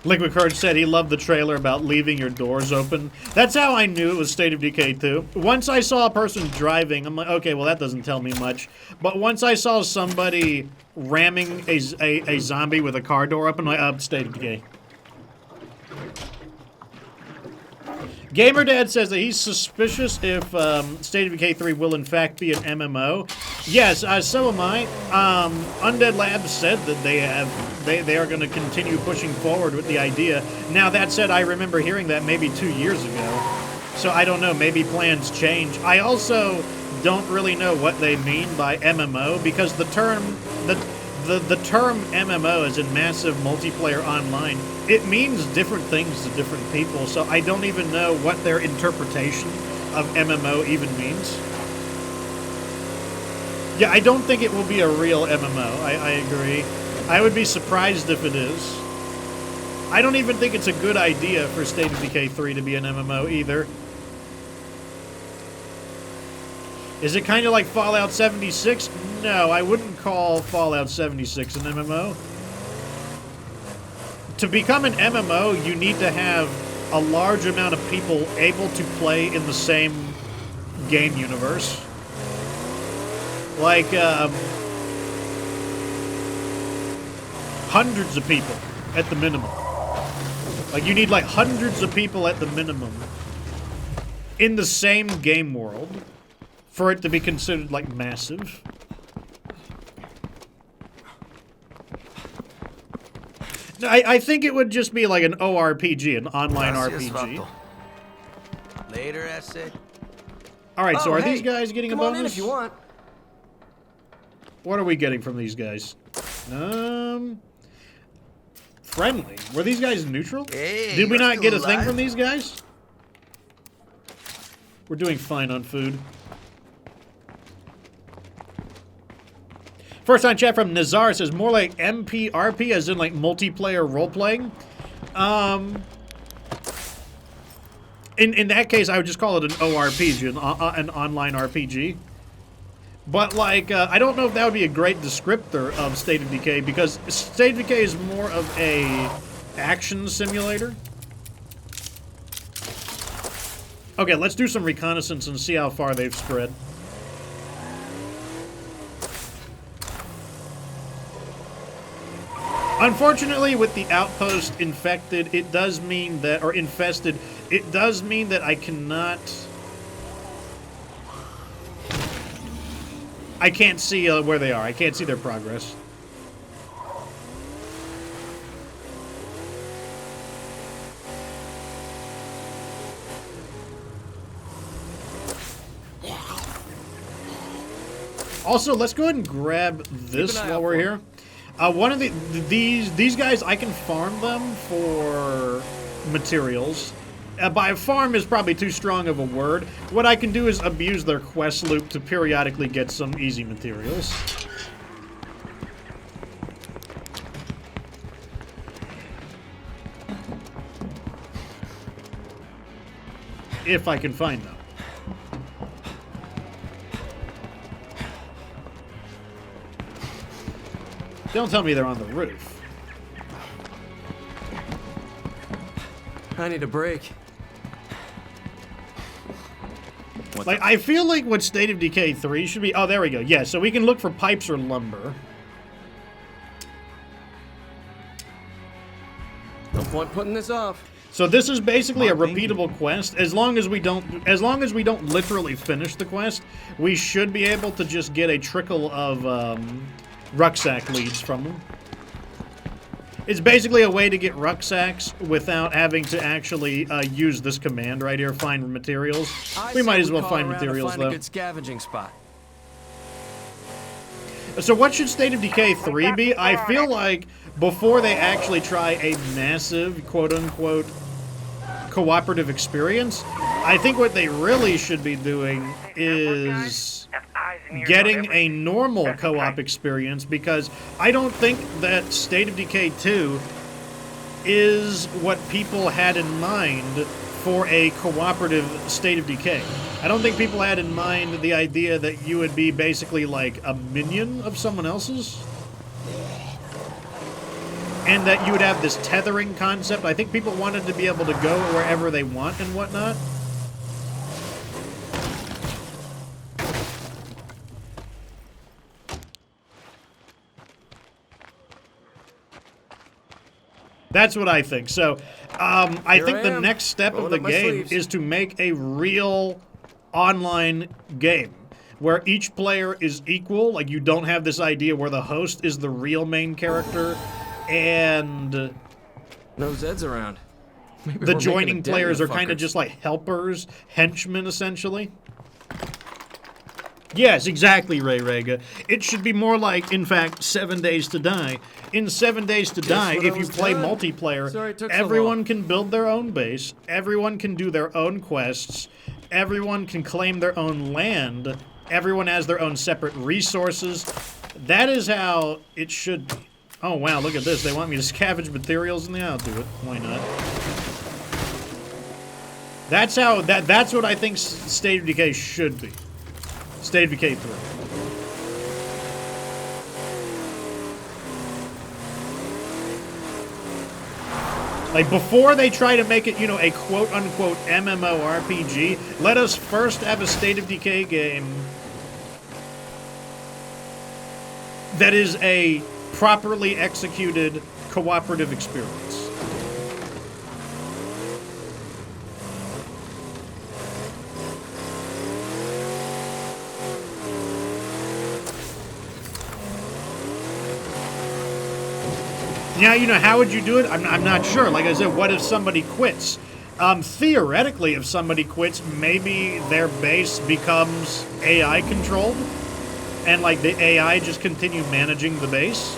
Liquid Courage said he loved the trailer about leaving your doors open. That's how I knew it was State of Decay 2. Once I saw a person driving, I'm like, okay, well, that doesn't tell me much. But once I saw somebody ramming a zombie with a car door open, I'm like, State of Decay. GamerDad says that he's suspicious if State of Decay 3 will in fact be an MMO. Yes, so am I. Undead Labs said that they are going to continue pushing forward with the idea. Now, that said, I remember hearing that maybe 2 years ago. So I don't know, maybe plans change. I also don't really know what they mean by MMO, because the term MMO, as in massive multiplayer online, it means different things to different people, so I don't even know what their interpretation of MMO even means. Yeah, I don't think it will be a real MMO, I agree. I would be surprised if it is. I don't even think it's a good idea for State of Decay 3 to be an MMO either. Is it kind of like Fallout 76? No, I wouldn't call Fallout 76 an MMO. to become an MMO, you need to have a large amount of people able to play in the same game universe. Like, hundreds of people at the minimum. Like, you need like hundreds of people at the minimum in the same game world for it to be considered like massive. I think it would just be like an ORPG, an online RPG. Later, Sid. Alright, so are these guys getting a bonus? Come on in if you want. What are we getting from these guys? Friendly. Were these guys neutral? Hey, Did we not get a thing alive? from these guys? We're doing fine on food. First time chat from Nazar says more like MPRP, as in like multiplayer role-playing. In that case, I would just call it an ORPG, an online RPG. But like, I don't know if that would be a great descriptor of State of Decay, because State of Decay is more of a action simulator. Okay, let's do some reconnaissance and see how far they've spread. Unfortunately, with the outpost infected, it does mean that, or infested, it does mean that I cannot... I can't see where they are. I can't see their progress. Also, let's go ahead and grab this while we're here. One of these guys, I can farm them for materials. By farm is probably too strong of a word. What I can do is abuse their quest loop to periodically get some easy materials. If I can find them. Don't tell me they're on the roof. I need a break. Like, I feel like what State of Decay 3 should be... Oh, there we go. Yeah, so we can look for pipes or lumber. No point putting this off. So this is basically a repeatable quest. As long as we don't literally finish the quest, we should be able to just get a trickle of rucksack leads from them. It's basically a way to get rucksacks without having to actually use this command right here, find materials. We might as well find materials, though. A good scavenging spot. So what should State of Decay 3 be? I feel like before they actually try a massive, quote-unquote, cooperative experience, I think what they really should be doing is getting a normal co-op experience, because I don't think that State of Decay 2 is what people had in mind for a cooperative State of Decay. I don't think people had in mind the idea that you would be basically like a minion of someone else's, and that you would have this tethering concept. I think people wanted to be able to go wherever they want and whatnot. That's what I think. So, I think the next step of the game is to make a real online game where each player is equal. Like, you don't have this idea where the host is the real main character and no Zeds around. Maybe the joining players are kind of just like helpers, henchmen, essentially. Yes, exactly, Ray Rega. It should be more like, in fact, 7 Days to Die. In 7 Days to Die, if you play multiplayer, everyone can build their own base, everyone can do their own quests, everyone can claim their own land, everyone has their own separate resources. That is how it should be. Oh, wow, look at this. They want me to scavenge materials, and I'll do it. Why not? That's how, that's what I think State of Decay should be. State of Decay 3. Like, before they try to make it, you know, a quote-unquote MMORPG, let us first have a State of Decay game that is a properly executed cooperative experience. Now, you know, how would you do it? I'm not sure. Like I said, what if somebody quits? Theoretically, if somebody quits, maybe their base becomes AI controlled, and like the AI just continue managing the base.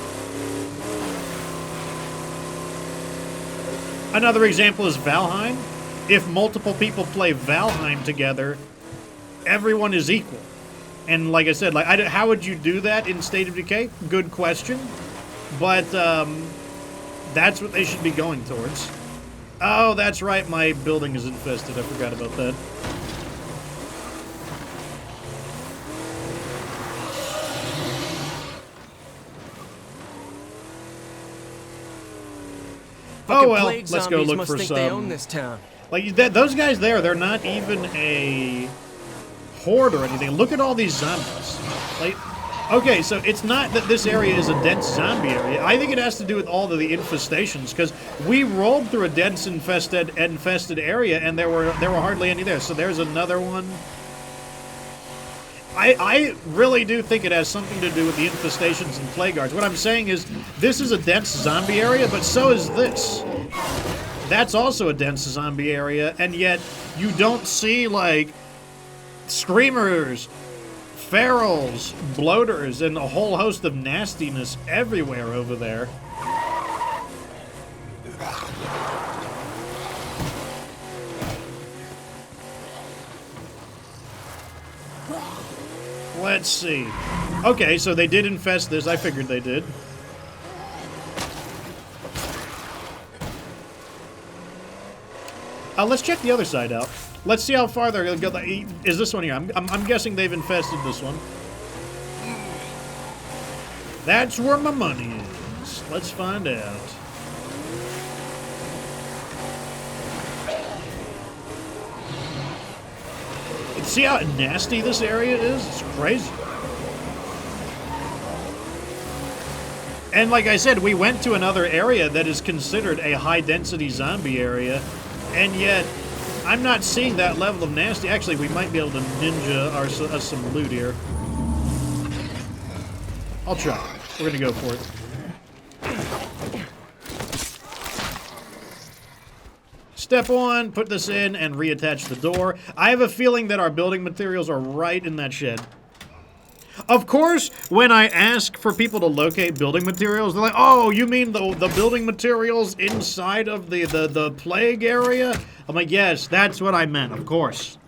Another example is Valheim. If multiple people play Valheim together, everyone is equal. And like I said, like how would you do that in State of Decay? Good question. But that's what they should be going towards. Oh, that's right, my building is infested. I forgot about that. Oh well, let's go look for some. They own this town. Like those guys there, they're not even a horde or anything. Look at all these zombies. Like, okay, so it's not that this area is a dense zombie area. I think it has to do with all of the infestations, because we rolled through a dense infested area, and there were hardly any there. So there's another one. I really do think it has something to do with the infestations and plague guards. What I'm saying is, this is a dense zombie area, but so is this. That's also a dense zombie area, and yet you don't see, like, screamers, ferals, bloaters, and a whole host of nastiness everywhere over there. Let's see. Okay, so they did infest this. I figured they did. Let's check the other side out. Let's see how far they're going to go. Is this one here? I'm guessing they've infested this one. That's where my money is. Let's find out. See how nasty this area is? It's crazy. And like I said, we went to another area that is considered a high-density zombie area, and yet I'm not seeing that level of nasty. Actually, we might be able to ninja us some loot here. I'll try. We're gonna go for it. Step one, put this in and reattach the door. I have a feeling that our building materials are right in that shed. Of course, when I ask for people to locate building materials, they're like, oh, you mean the building materials inside of the plague area? I'm like, yes, that's what I meant, of course.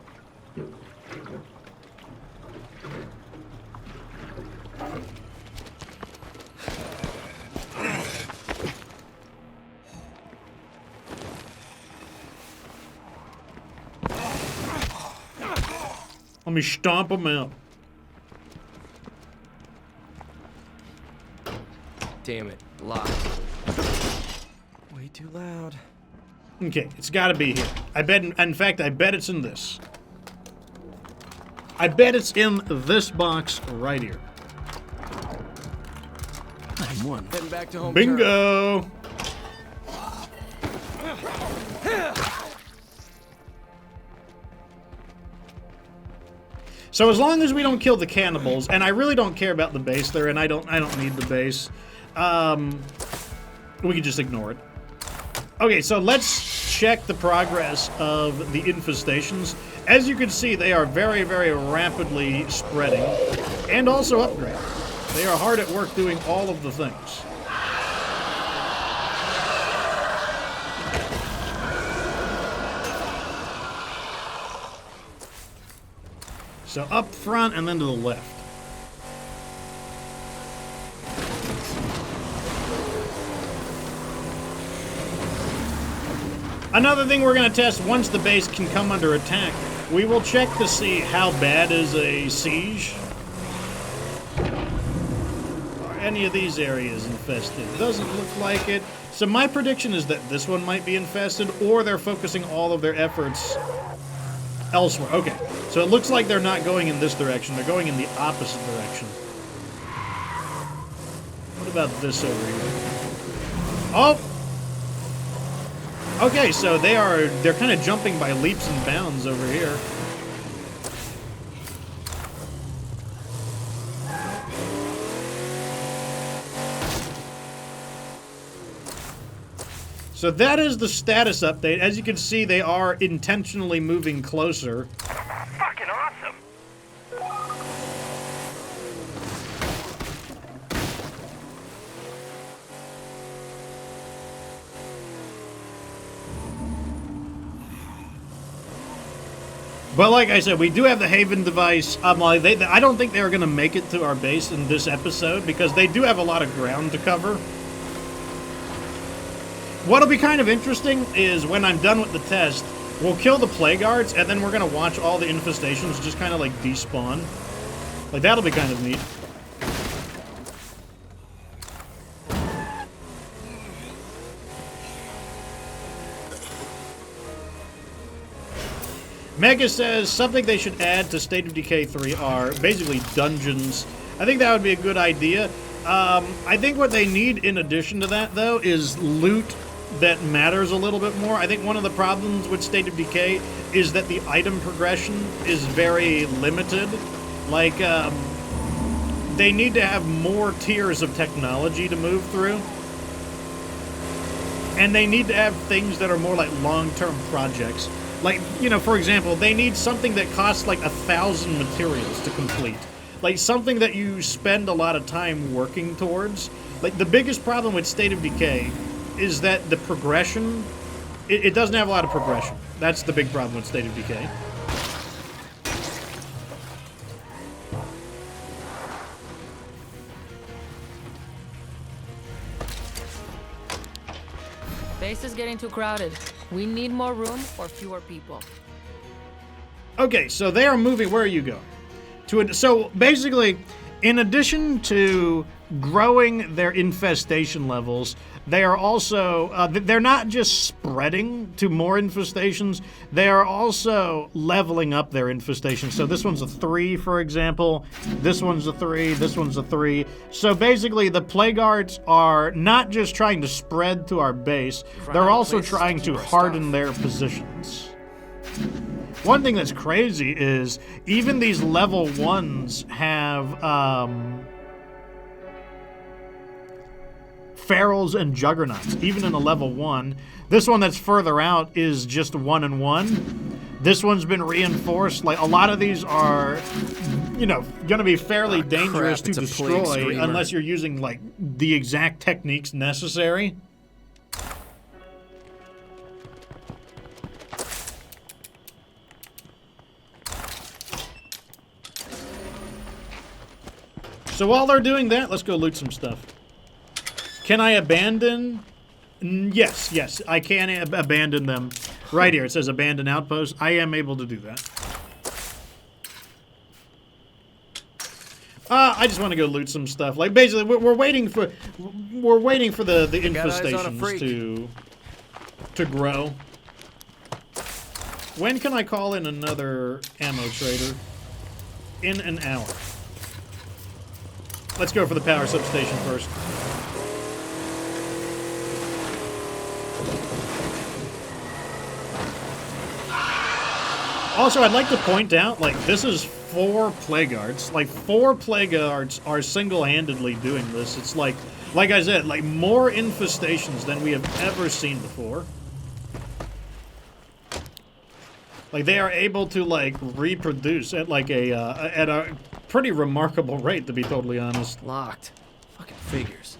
Let me stomp them out. Damn it, locked. Way too loud. Okay, it's gotta be here. I bet, in fact, I bet it's in this. I bet it's in this box right here. Heading back to home. Bingo! So as long as we don't kill the cannibals, and I really don't care about the base there, and I don't need the base, we can just ignore it. Okay, so let's check the progress of the infestations. As you can see, they are very, very rapidly spreading, and also upgrading. They are hard at work doing all of the things. So up front and then to the left. Another thing we're going to test once the base can come under attack, we will check to see how bad is a siege. any of these areas infested? Doesn't look like it. So my prediction is that this one might be infested, or they're focusing all of their efforts elsewhere. Okay, so it looks like they're not going in this direction. They're going in the opposite direction. What about this over here? Oh! Okay, so they're kind of jumping by leaps and bounds over here. So that is the status update. As you can see, they are intentionally moving closer. Fucking awesome. But like I said, we do have the Haven device. I don't think they're going to make it to our base in this episode because they do have a lot of ground to cover. What'll be kind of interesting is when I'm done with the test, we'll kill the plague guards, and then we're going to watch all the infestations just kind of like despawn. Like, that'll be kind of neat. Mega says something they should add to State of Decay 3 are basically dungeons. I think that would be a good idea. I think what they need in addition to that, though, is loot that matters a little bit more. I think one of the problems with State of Decay is that the item progression is very limited. Like, they need to have more tiers of technology to move through. And they need to have things that are more like long-term projects. Like, you know, for example, they need something that costs like 1,000 materials to complete. Like, something that you spend a lot of time working towards. Like, the biggest problem with State of Decay is that the progression, it doesn't have a lot of progression. That's the big problem with State of Decay. Base is getting too crowded. We need more room or fewer people. Okay, so they are moving. Where are you going? So basically, in addition to growing their infestation levels, they are also, they're not just spreading to more infestations, they are also leveling up their infestations. So this one's a 3, for example. This one's a 3, this one's a 3. So basically, the plague guards are not just trying to spread to our base, they're also trying to harden their positions. One thing that's crazy is even these level 1s have ferals and juggernauts, even in a level 1. This one that's further out is just 1 and 1. This one's been reinforced. Like, a lot of these are, you know, going to be fairly dangerous to destroy unless you're using, like, the exact techniques necessary. So while they're doing that, let's go loot some stuff. Can I abandon? Yes, I can abandon them. Right here, it says abandon outpost. I am able to do that. I just want to go loot some stuff. Like, basically, we're waiting for the infestations to grow. When can I call in another ammo trader? In an hour. Let's go for the power substation first. Also, I'd like to point out, like, this is 4 plague guards. Like, 4 plague guards are single-handedly doing this. It's like I said, like, more infestations than we have ever seen before. Like, they are able to, like, reproduce at, like, at a pretty remarkable rate, to be totally honest. Locked. Fucking figures.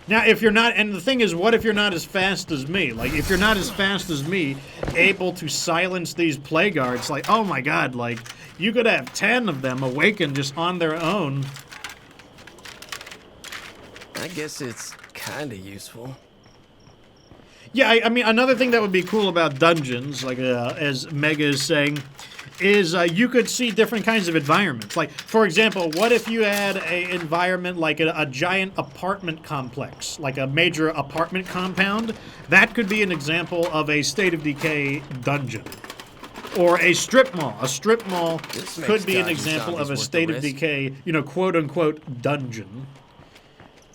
Now, if you're not, and the thing is, what if you're not as fast as me? Like, if you're not as fast as me, able to silence these plague guards, like, oh my god, like, you could have 10 of them awaken just on their own. I guess it's kind of useful. Yeah, I mean, another thing that would be cool about dungeons, like, as Mega is saying, is you could see different kinds of environments. Like, for example, what if you had an environment like a giant apartment complex, like a major apartment compound? That could be an example of a State of Decay dungeon. Or a strip mall. A strip mall could be an example of a State of Decay, you know, quote-unquote dungeon.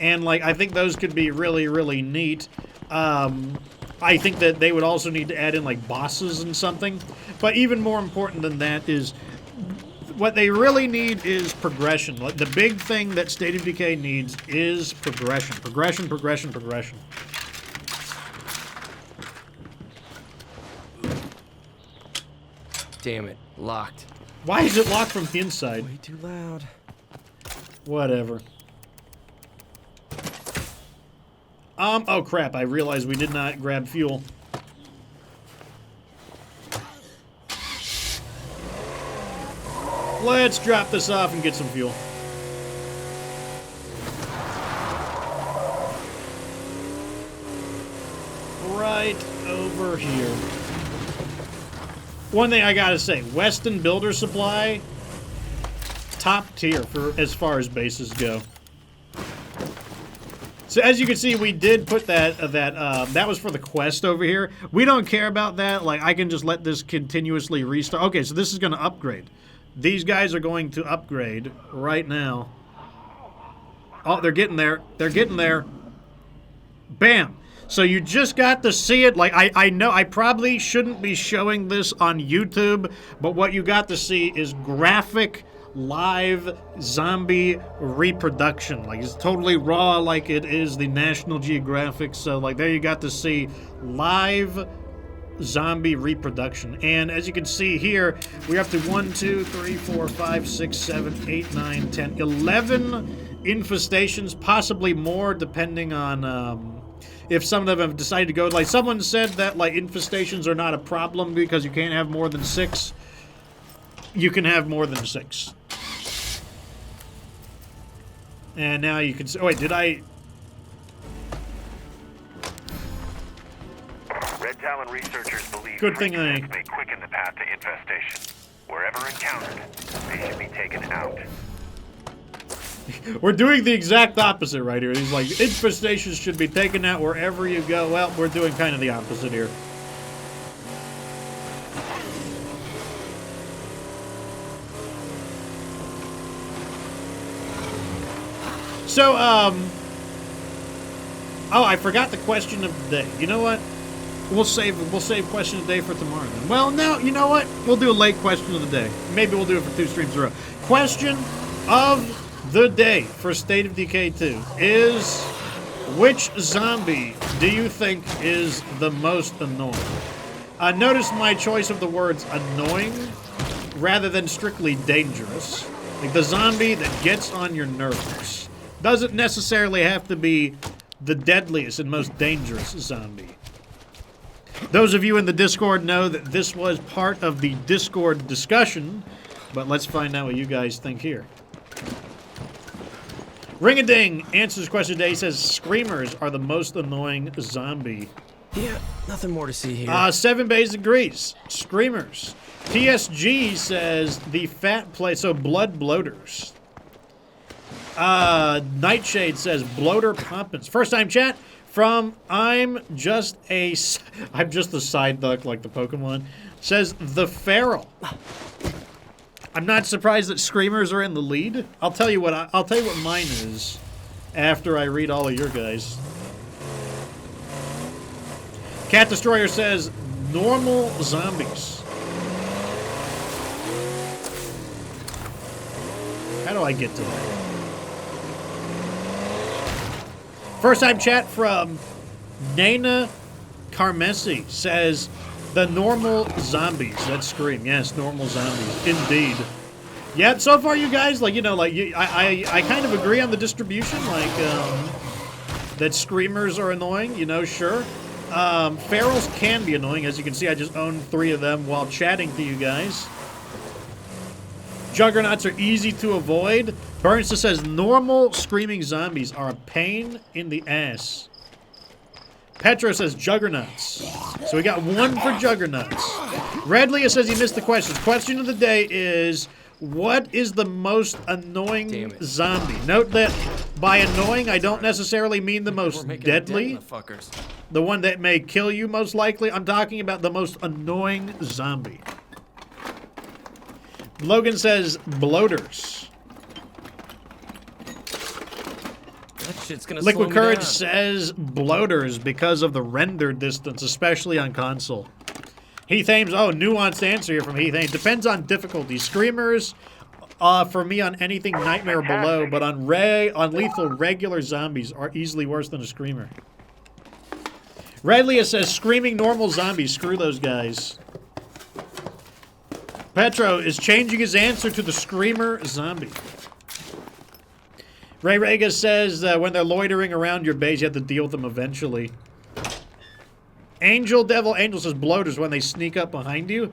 And, like, I think those could be really, really neat. I think that they would also need to add in, like, bosses and something. But even more important than that is what they really need is progression. Like, the big thing that State of Decay needs is progression. Progression, progression, progression. Damn it, locked. Why is it locked from the inside? Way too loud. Whatever. Oh crap, I realized we did not grab fuel. Let's drop this off and get some fuel. Right over here. One thing I gotta say, Weston Builder Supply, top tier for as far as bases go. So as you can see, we did put that was for the quest over here. We don't care about that. Like, I can just let this continuously restart. Okay, so this is going to upgrade. These guys are going to upgrade right now. Oh, they're getting there. They're getting there. Bam. So you just got to see it. Like, I know I probably shouldn't be showing this on YouTube, but what you got to see is graphic live zombie reproduction. Like, it's totally raw, like it is the National Geographic. So, like, there you got to see live zombie reproduction. And as you can see here, we're up to 1, 2, 3, 4, 5, 6, 7, 8, 9, 10, 11 infestations, possibly more, depending on if some of them have decided to go. Like, someone said that, like, infestations are not a problem because you can't have more than 6. You can have more than 6. And now you can see... Oh, wait, did I... Red Talon researchers believe Good thing may I... quicken the path to infestation. Wherever encountered, they should be taken out. We're doing the exact opposite right here. He's like, infestations should be taken out wherever you go. Well, we're doing kind of the opposite here. So, oh, I forgot the question of the day. You know what? We'll save question of the day for tomorrow then. Well, no, you know what? We'll do a late question of the day. Maybe we'll do it for 2 streams in a row. Question of the day for State of Decay 2 is, which zombie do you think is the most annoying? Notice my choice of the words annoying rather than strictly dangerous. Like, the zombie that gets on your nerves. Doesn't necessarily have to be the deadliest and most dangerous zombie. Those of you in the Discord know that this was part of the Discord discussion, but let's find out what you guys think here. Ring-a-ding answers question today. He says screamers are the most annoying zombie. Yeah, nothing more to see here. 7 Bays agrees. Screamers. TSG says the fat place, so blood bloaters. Nightshade says bloater pumpkins. First time chat from I'm just a side duck like the Pokemon. Says the feral. I'm not surprised that screamers are in the lead. I'll tell you what mine is after I read all of your guys. Cat Destroyer says normal zombies. How do I get to that? First time chat from Nana Carmesi says the normal zombies that scream. Yes, normal zombies. Indeed. Yeah, so far you guys, like, you know, like, I kind of agree on the distribution, like, that screamers are annoying, you know, sure. Ferals can be annoying. As you can see, I just owned 3 of them while chatting to you guys. Juggernauts are easy to avoid. Burns says normal screaming zombies are a pain in the ass. Petro says juggernauts. So we got 1 for juggernauts. Redley says he missed the question. Question of the day is, what is the most annoying zombie? Note that by annoying, I don't necessarily mean the most deadly. The one that may kill you most likely. I'm talking about the most annoying zombie. Logan says bloaters. That shit's gonna Liquid slow me Courage down. says bloaters because of the render distance, especially on console. Heath Ames, oh, nuanced answer here from Heath Ames. Depends on difficulty. Screamers, for me, on anything Nightmare below, but on lethal regular zombies are easily worse than a screamer. Redlia says screaming normal zombies. Screw those guys. Petro is changing his answer to the screamer zombie. Ray Rega says when they're loitering around your base, you have to deal with them eventually. Angel says bloaters when they sneak up behind you.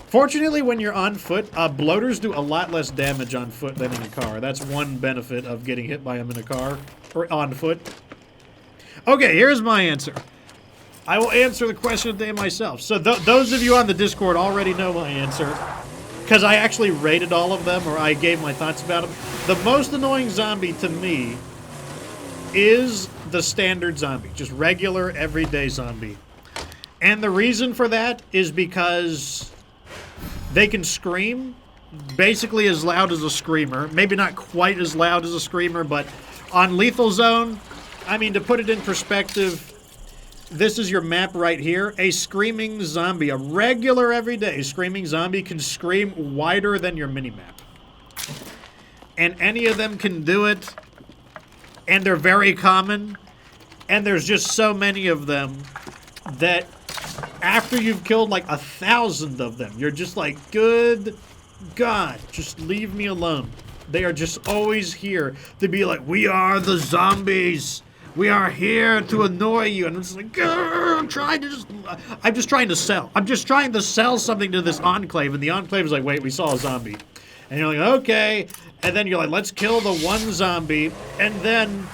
Fortunately, when you're on foot, bloaters do a lot less damage on foot than in a car. That's one benefit of getting hit by them in a car or on foot. Okay, here's my answer. I will answer the question of the day myself. So those of you on the Discord already know my answer because I actually rated all of them, or I gave my thoughts about them. The most annoying zombie to me is the standard zombie, just regular everyday zombie. And the reason for that is because they can scream basically as loud as a screamer. Maybe not quite as loud as a screamer, but on Lethal Zone, I mean, to put it in perspective, this is your map right here. A screaming zombie, a regular everyday screaming zombie can scream wider than your minimap. And any of them can do it. And they're very common. And there's just so many of them that after you've killed like 1,000 of them, you're just like, good God, just leave me alone. They are just always here to be like, we are the zombies. We are here to annoy you. And I'm just like, I'm just trying to sell. I'm just trying to sell something to this Enclave. And the Enclave is like, wait, we saw a zombie. And you're like, okay. And then you're like, let's kill the one zombie. And then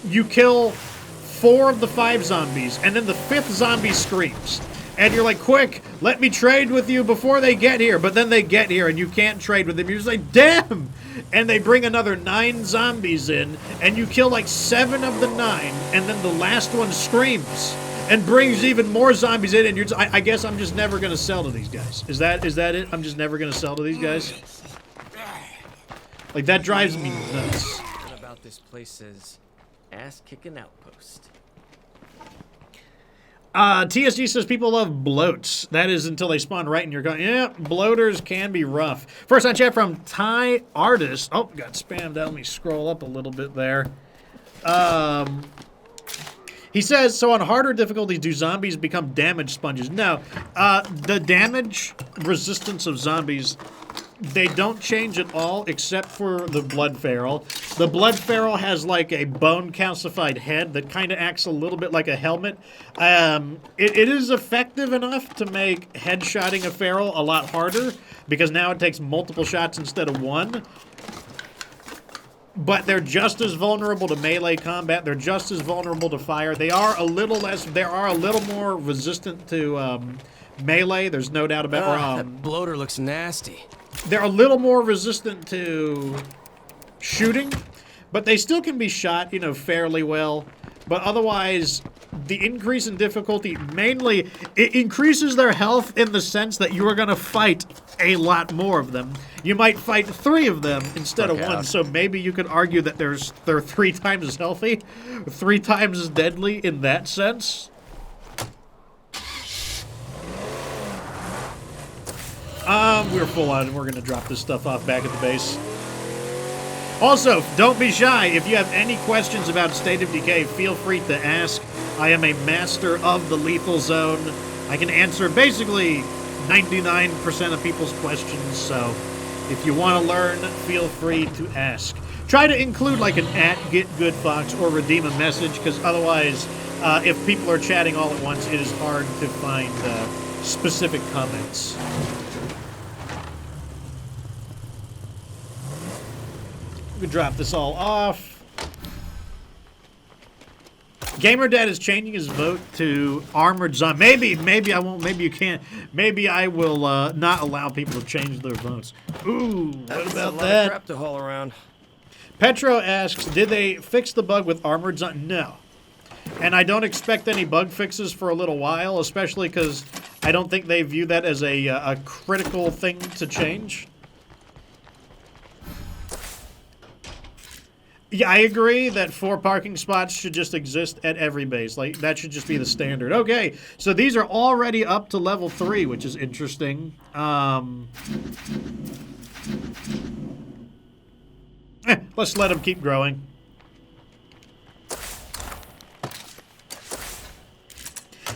you kill 4 of the 5 zombies. And then the 5th zombie screams. And you're like, quick, let me trade with you before they get here. But then they get here and you can't trade with them. You're just like, damn. And they bring another 9 zombies in. And you kill like 7 of the 9. And then the last one screams. And brings even more zombies in. And you're just, I guess I'm just never going to sell to these guys. Is that it? I'm just never going to sell to these guys? Like, that drives me nuts. What about this place's ass-kicking outpost? TSG says people love bloats. That is until they spawn right in your gun. Yeah, bloaters can be rough. First on chat from Thai Artist. Oh, got spammed out. Let me scroll up a little bit there. He says, so on harder difficulties, do zombies become damage sponges? No. The damage resistance of zombies, they don't change at all except for the Blood Feral. The Blood Feral has like a bone calcified head that kind of acts a little bit like a helmet. It is effective enough to make headshotting a Feral a lot harder because now it takes multiple shots instead of one. But they're just as vulnerable to melee combat. They're just as vulnerable to fire. They are a little less. They are a little more resistant to melee. There's no doubt about. That bloater looks nasty. They're a little more resistant to shooting, but they still can be shot, you know, fairly well. But otherwise, the increase in difficulty, mainly, it increases their health in the sense that you are going to fight a lot more of them. You might fight 3 of them instead of 1, so maybe you could argue that they're 3 times as healthy, 3 times as deadly in that sense. We're full on, and we're going to drop this stuff off back at the base. Also, don't be shy. If you have any questions about State of Decay, feel free to ask. I am a master of the Lethal Zone. I can answer basically 99% of people's questions, so if you want to learn, feel free to ask. Try to include like an @GetGoodFox or redeem a message, because otherwise, if people are chatting all at once, it is hard to find specific comments. We can drop this all off. GamerDad is changing his vote to Armored Zombie. Maybe I won't. Maybe you can't. Maybe I will not allow people to change their votes. Ooh, what That's about a lot that? of crap to haul around. Petro asks, did they fix the bug with Armored Zombie? No. And I don't expect any bug fixes for a little while, especially because I don't think they view that as a critical thing to change. Yeah, I agree that 4 parking spots should just exist at every base. Like, that should just be the standard. Okay, so these are already up to level 3, which is interesting. Let's let them keep growing.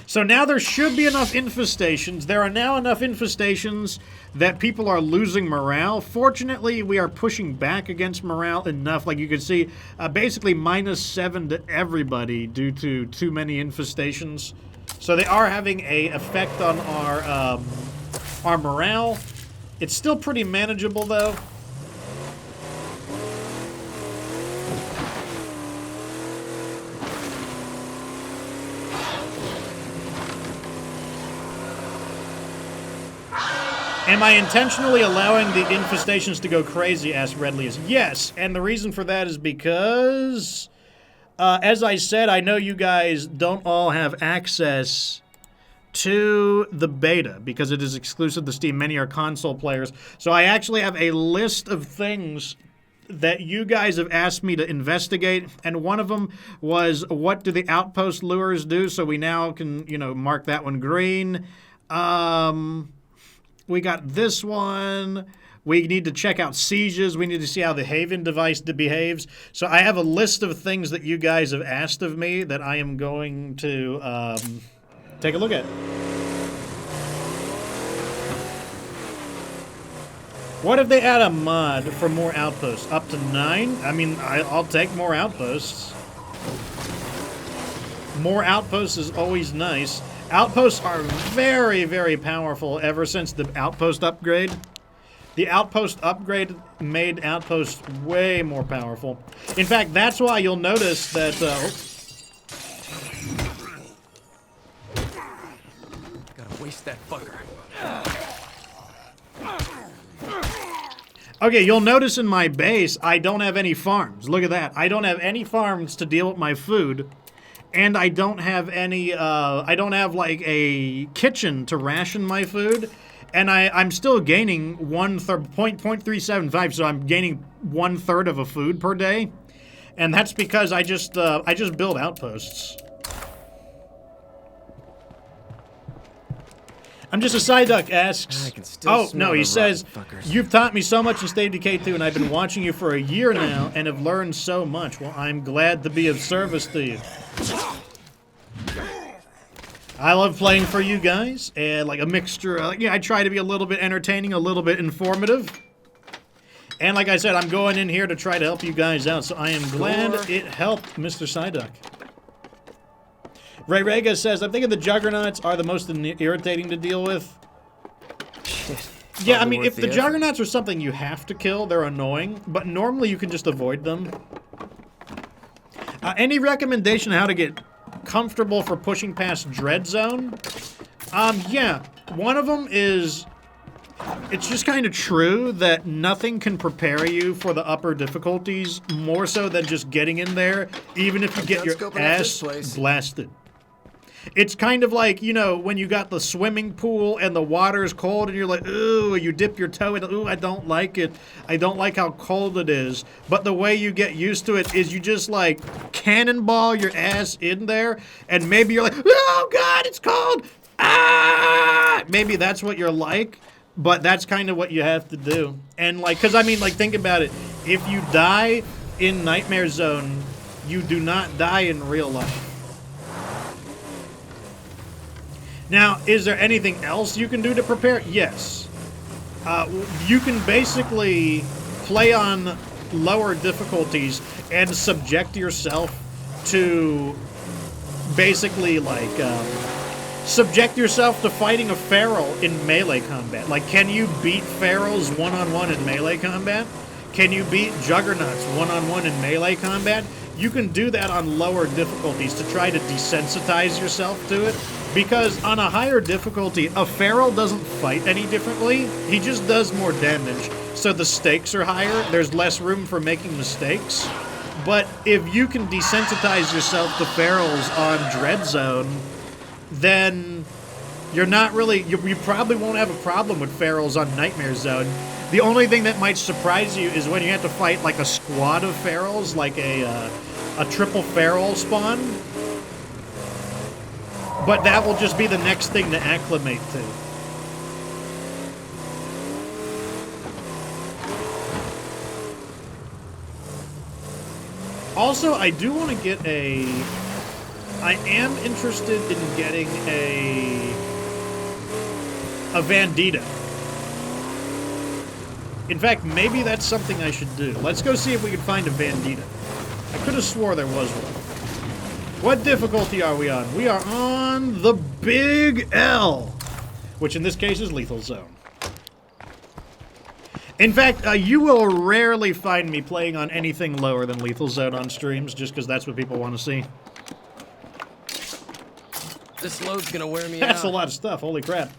So now there should be enough infestations. There are now enough infestations that people are losing morale. Fortunately, we are pushing back against morale enough. Like you can see, basically -7 to everybody due to too many infestations. So they are having a effect on our morale. It's still pretty manageable, though. Am I intentionally allowing the infestations to go crazy, asked Redley. Yes, and the reason for that is because, as I said, I know you guys don't all have access to the beta because it is exclusive to Steam. Many are console players. So I actually have a list of things that you guys have asked me to investigate, and one of them was, what do the outpost lures do? So we now can, you know, mark that one green. We got this one. We need to check out sieges. We need to see how the Haven device behaves. So I have a list of things that you guys have asked of me that I am going to take a look at. What if they add a mod for more outposts? Up to 9? I mean, I'll take more outposts. More outposts is always nice. Outposts are very, very powerful ever since the Outpost upgrade. The Outpost upgrade made Outposts way more powerful. In fact, that's why you'll notice that... Gotta waste that fucker. Okay, you'll notice in my base, I don't have any farms. Look at that. I don't have any farms to deal with my food. And I don't have any, I don't have like a kitchen to ration my food. And I'm still gaining 0.375, so I'm gaining 1/3 of a food per day. And that's because I just build outposts. I'm just a side duck asks. I can still Oh, smell no, he the says, rotten fuckers. you've taught me so much in State of Decay 2, and I've been watching you for a year now, and have learned so much. Well, I'm glad to be of service to you. I love playing for you guys, and like a mixture. Yeah, I try to be a little bit entertaining, a little bit informative. And like I said, I'm going in here to try to help you guys out, so I am glad it helped, Mr. Psyduck. Ray Rega says, I'm thinking the Juggernauts are the most irritating to deal with. Shit. Yeah, I Probably mean, worth if the effort. Juggernauts are something you have to kill, they're annoying, but normally you can just avoid them. Any recommendation on how to get comfortable for pushing past Dread Zone? Yeah. One of them is, it's just kind of true that nothing can prepare you for the upper difficulties more so than just getting in there, even if you get your scoping out this ass place. blasted. It's kind of like, you know, when you got the swimming pool and the water's cold and you're like, ooh, you dip your toe in, ooh, I don't like it. I don't like how cold it is. But the way you get used to it is you just like cannonball your ass in there and maybe you're like, oh God, it's cold. Ah! Maybe that's what you're like, but that's kind of what you have to do. And like, cause I mean, like, think about it. If you die in Nightmare Zone, you do not die in real life. Now, is there anything else you can do to prepare? Yes. You can basically play on lower difficulties and subject yourself to basically like subject yourself to fighting a feral in melee combat. Like, can you beat ferals one-on-one in melee combat? Can you beat juggernauts one-on-one in melee combat? you can do that on lower difficulties to try to desensitize yourself to it. Because on a higher difficulty, a feral doesn't fight any differently. He just does more damage. So the stakes are higher. There's less room for making mistakes. But if you can desensitize yourself to ferals on Dread Zone, then you're not really... You probably won't have a problem with ferals on Nightmare Zone. The only thing that might surprise you is when you have to fight like a squad of ferals, like a triple feral spawn. But that will just be the next thing to acclimate to. Also, I do want to get a... I am interested in getting a Vandito. In fact, maybe that's something I should do. Let's go see if we can find a Vandito. I could have swore there was one. What difficulty are we on? We are on the Big L, which in this case is Lethal Zone. In fact, you will rarely find me playing on anything lower than Lethal Zone on streams, just because that's what people want to see. This load's gonna wear me out. That's a lot of stuff, holy crap.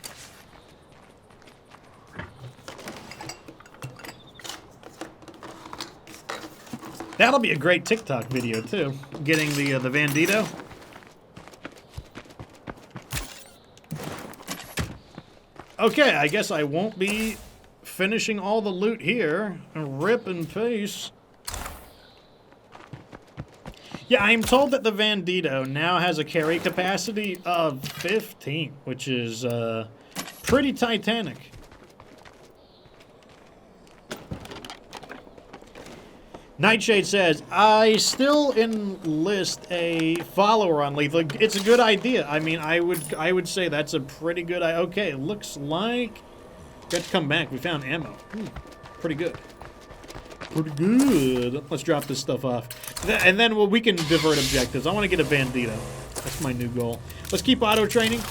That'll be a great TikTok video, too. Getting the Vandito. Okay, I guess I won't be finishing all the loot here. Rip in peace. Yeah, I'm told that the Vandito now has a carry capacity of 15, which is pretty titanic. Nightshade says, I still enlist a follower on Lethal. It's a good idea. I mean, I would say that's a pretty good idea. Okay, it looks like... Got to come back. We found ammo. Pretty good. Pretty good. Let's drop this stuff off. And then we can divert objectives. I want to get a Bandito. That's my new goal. Let's keep auto-training.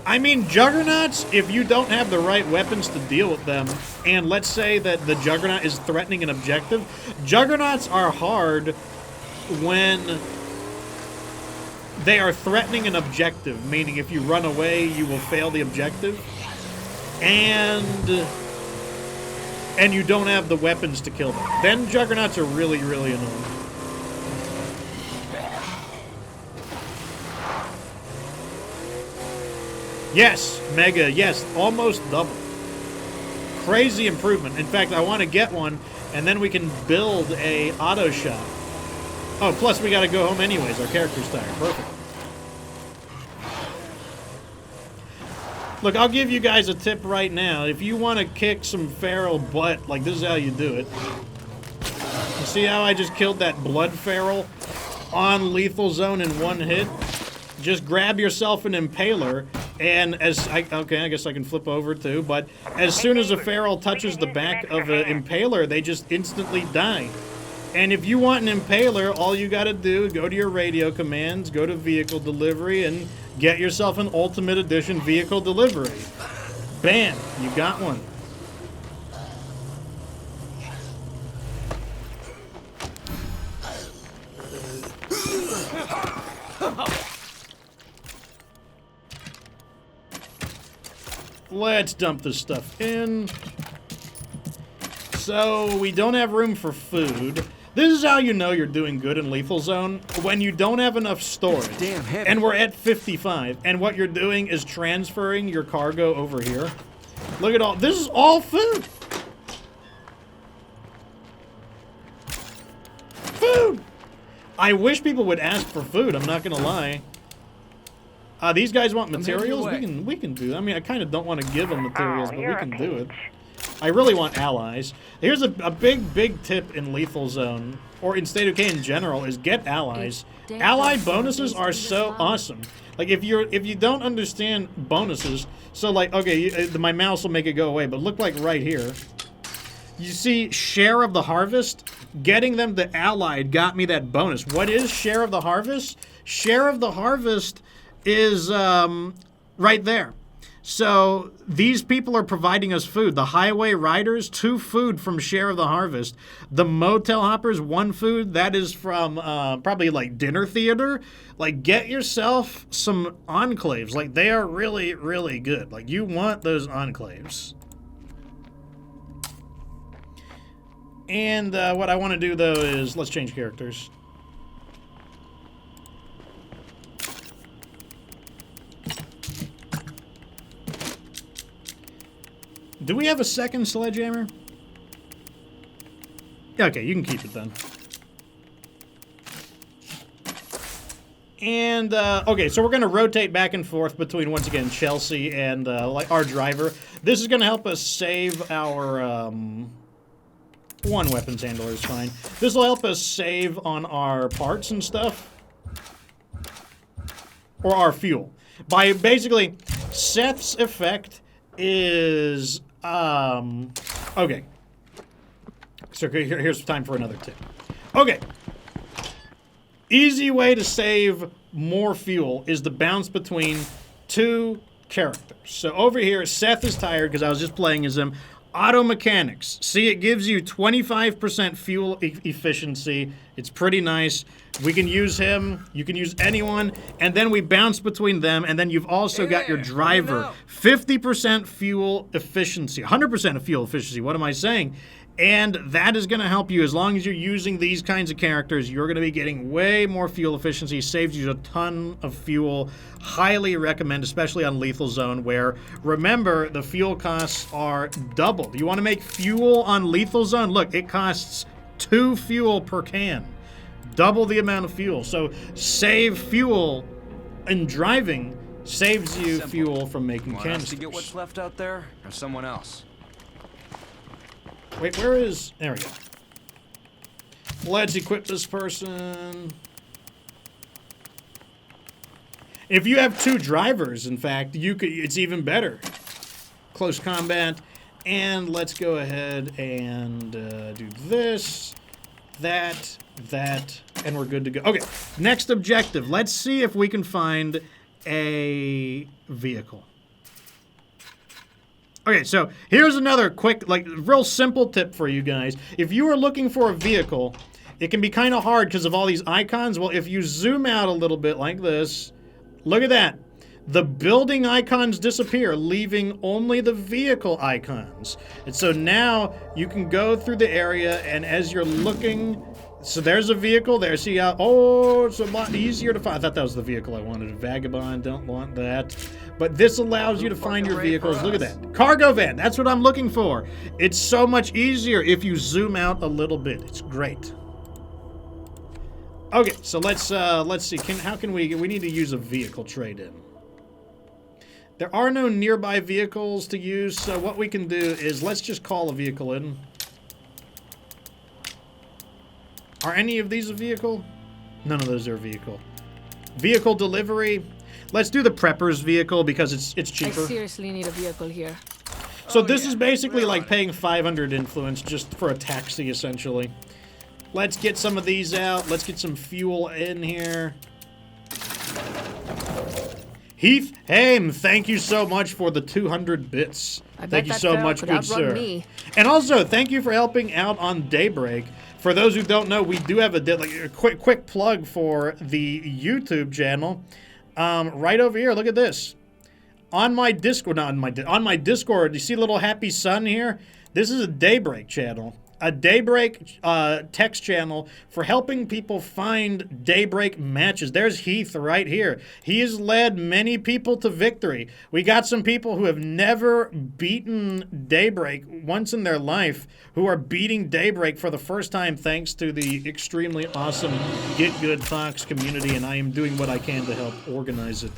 I mean, Juggernauts, if you don't have the right weapons to deal with them, and let's say that the Juggernaut is threatening an objective, Juggernauts are hard when they are threatening an objective, meaning if you run away, you will fail the objective, and you don't have the weapons to kill them. Then Juggernauts are really, really annoying. Yes, Mega, yes, almost double. Crazy improvement. In fact, I want to get one, and then we can build a auto shop. Oh, plus we got to go home anyways. Our character's tired. Perfect. Look, I'll give you guys a tip right now. If you want to kick some feral butt, like, this is how you do it. You see how I just killed that blood feral on Lethal Zone in one hit? Just grab yourself an impaler, and okay, I guess I can flip over too, but as soon as a feral touches the back of an impaler, they just instantly die. And if you want an impaler, all you gotta do, go to your radio commands, go to vehicle delivery, and get yourself an Ultimate Edition vehicle delivery. Bam, you got one. Let's dump this stuff in. So, we don't have room for food. This is how you know you're doing good in Lethal Zone. When you don't have enough storage. Damn heavy. And we're at 55. And what you're doing is transferring your cargo over here. Look at all. This is all food. Food. I wish people would ask for food. I'm not gonna lie. These guys want materials? We can do that. I mean, I kind of don't want to give them materials, but we can do it. I really want allies. Here's a big tip in Lethal Zone, or in State of Decay in general, is get allies. Ally bonuses are so awesome. Like, if you don't understand bonuses, so like, okay, my mouse will make it go away, but look like right here. You see Share of the Harvest? Getting them to Allied got me that bonus. What is Share of the Harvest? Share of the Harvest is right there. So these people are providing us food. The highway riders, 2 food from Share of the Harvest. The motel hoppers, 1 food. That is from probably like dinner theater. Like, get yourself some enclaves. Like, they are really, really good. Like, you want those enclaves. And what I want to do, though, is let's change characters. Do we have a second sledgehammer? Yeah, okay, you can keep it then. And, okay, so we're going to rotate back and forth between, once again, Chelsea and like our driver. This is going to help us save our, 1 weapons handler is fine. This will help us save on our parts and stuff. Or our fuel. By basically, Seth's effect is, okay. So here's time for another tip. Okay. Easy way to save more fuel is to bounce between 2 characters. So over here, Seth is tired because I was just playing as him. Auto mechanics. See, it gives you 25% fuel efficiency. It's pretty nice. We can use him. You can use anyone. And then we bounce between them. And then you've also got your driver. 50% fuel efficiency. 100% of fuel efficiency. What am I saying? And that is going to help you. As long as you're using these kinds of characters, you're going to be getting way more fuel efficiency. Saves you a ton of fuel. Highly recommend, especially on Lethal Zone, where, remember, the fuel costs are doubled. You want to make fuel on Lethal Zone? Look, it costs 2 fuel per can. Double the amount of fuel. So save fuel in driving saves you fuel from making canisters. To get what's left out there, or someone else? Wait, where is... There we go. Let's equip this person. If you have 2 drivers, in fact, you could. It's even better. Close combat. And let's go ahead and do this, that, and we're good to go. Okay, next objective. Let's see if we can find a vehicle. Okay, so here's another quick, like, real simple tip for you guys. If you are looking for a vehicle, it can be kind of hard because of all these icons. Well, if you zoom out a little bit like this, look at that. The building icons disappear, leaving only the vehicle icons. And so now you can go through the area, and as you're looking... So there's a vehicle there. See how... Oh, it's a lot easier to find. I thought that was the vehicle I wanted. A Vagabond, don't want that. But this allows you to find your vehicles. Look at that. Cargo van. That's what I'm looking for. It's so much easier if you zoom out a little bit. It's great. Okay, so let's see. How can we need to use a vehicle trade-in. There are no nearby vehicles to use, so what we can do is let's just call a vehicle in. Are any of these a vehicle? None of those are a vehicle. Vehicle delivery. Let's do the prepper's vehicle because it's cheaper. I seriously need a vehicle here. So this is basically like paying 500 influence just for a taxi, essentially. Let's get some of these out. Let's get some fuel in here. Heath Haim, thank you so much for the 200 bits. Thank you so much, good sir. Me. And also, thank you for helping out on Daybreak. For those who don't know, we do have a quick plug for the YouTube channel. Right over here, look at this. On my Discord, on my Discord, you see a little happy sun here? This is a Daybreak channel. A Daybreak text channel for helping people find Daybreak matches. There's Heath right here. He has led many people to victory. We got some people who have never beaten Daybreak once in their life who are beating Daybreak for the first time thanks to the extremely awesome Get Good Fox community, and I am doing what I can to help organize it.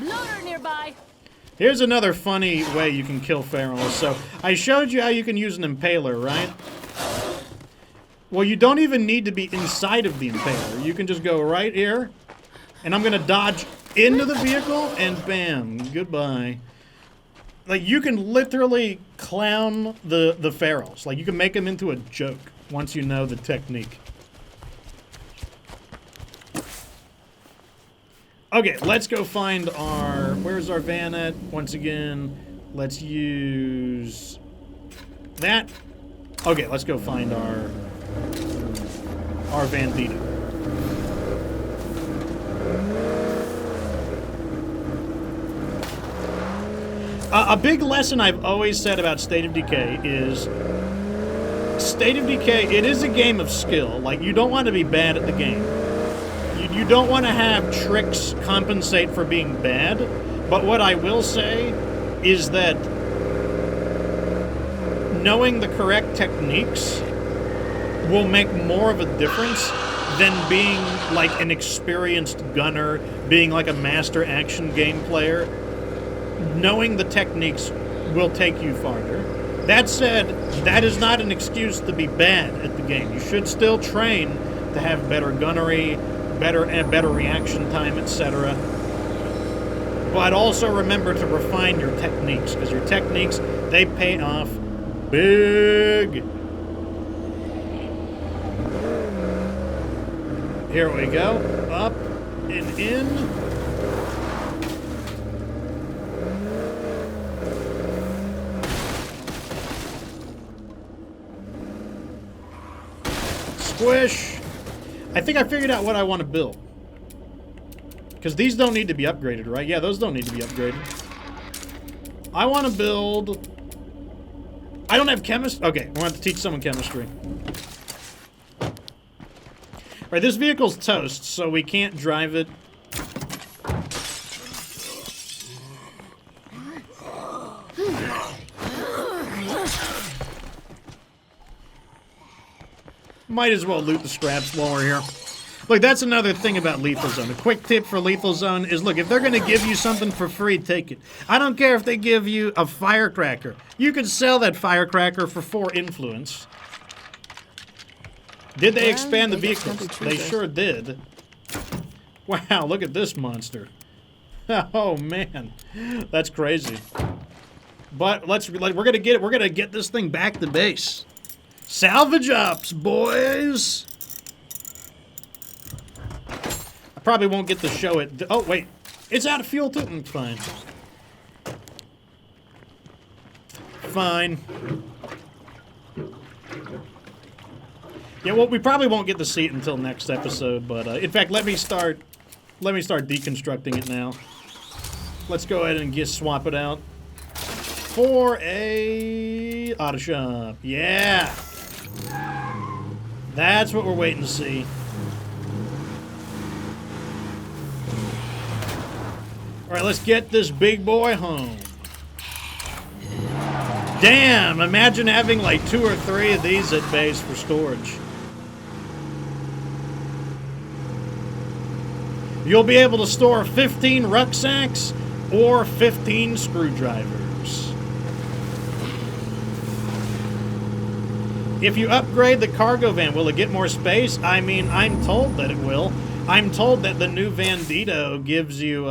Loader nearby. Here's another funny way you can kill ferals. So I showed you how you can use an impaler, right? Well, you don't even need to be inside of the impaler. You can just go right here, and I'm gonna dodge into the vehicle, and bam, goodbye. Like, you can literally clown the ferals. Like, you can make them into a joke once you know the technique. Okay, let's go find our... Where's our van at? Once again, let's use... that. Okay, let's go find our Vandita. A big lesson I've always said about State of Decay is... State of Decay, it is a game of skill. Like, you don't want to be bad at the game. You don't want to have tricks compensate for being bad. But what I will say is that knowing the correct techniques will make more of a difference than being like an experienced gunner, being like a master action game player. Knowing the techniques will take you farther. That said, that is not an excuse to be bad at the game. You should still train to have better gunnery, better reaction time, etc. But also remember to refine your techniques, because your techniques, they pay off big. Here we go. Up and in. Squish. I think I figured out what I want to build. Because these don't need to be upgraded, right? Yeah, those don't need to be upgraded. I want to build... I don't have chemistry. Okay, I want to teach someone chemistry. Alright, this vehicle's toast, so we can't drive it. Might as well loot the scraps while we're here. Look, that's another thing about Lethal Zone. A quick tip for Lethal Zone is, look, if they're going to give you something for free, take it. I don't care if they give you a firecracker. You could sell that firecracker for 4 influence. Did they expand the vehicles? They sure did. Wow, look at this monster. Oh, man. That's crazy. But we're gonna get this thing back to base. Salvage ops, boys! I probably won't get to show it. Oh, wait. It's out of fuel, too. Fine. Fine. Yeah, well, we probably won't get to see it until next episode, but, in fact, let me start deconstructing it now. Let's go ahead and swap it out for a auto shop. Yeah! That's what we're waiting to see. Alright, let's get this big boy home. Damn! Imagine having like 2 or 3 of these at base for storage. You'll be able to store 15 rucksacks or 15 screwdrivers. If you upgrade the cargo van, will it get more space? I mean, I'm told that it will. I'm told that the new Vandito gives you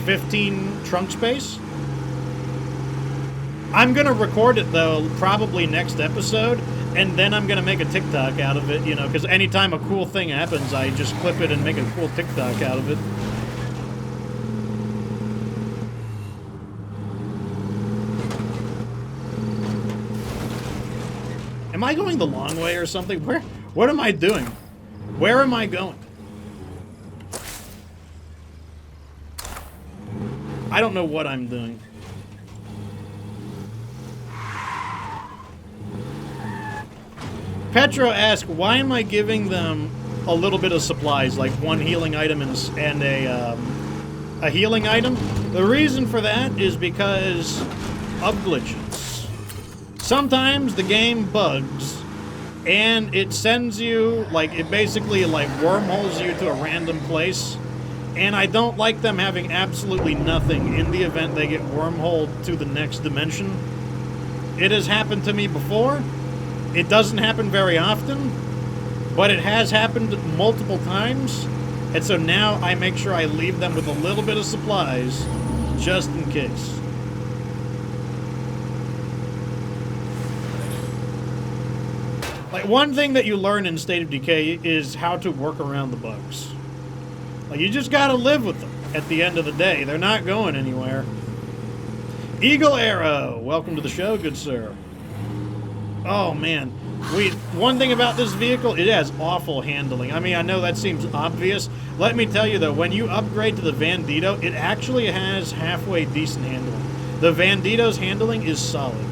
15 trunk space. I'm gonna record it though, probably next episode, and then I'm gonna make a TikTok out of it, you know, because anytime a cool thing happens, I just clip it and make a cool TikTok out of it. Am I going the long way or something? What am I doing? Where am I going? I don't know what I'm doing. Petro asked, why am I giving them a little bit of supplies, like 1 healing item and a healing item? The reason for that is because of glitches. Sometimes the game bugs, and it sends you, like, it basically, like, wormholes you to a random place, and I don't like them having absolutely nothing in the event they get wormholed to the next dimension. It has happened to me before. It doesn't happen very often, but it has happened multiple times, and so now I make sure I leave them with a little bit of supplies, just in case. Like, one thing that you learn in State of Decay is how to work around the bugs. Like, you just gotta live with them at the end of the day. They're not going anywhere. Eagle Arrow, welcome to the show, good sir. Oh, man. One thing about this vehicle, it has awful handling. I mean, I know that seems obvious. Let me tell you, though, when you upgrade to the Bandito, it actually has halfway decent handling. The Bandito's handling is solid.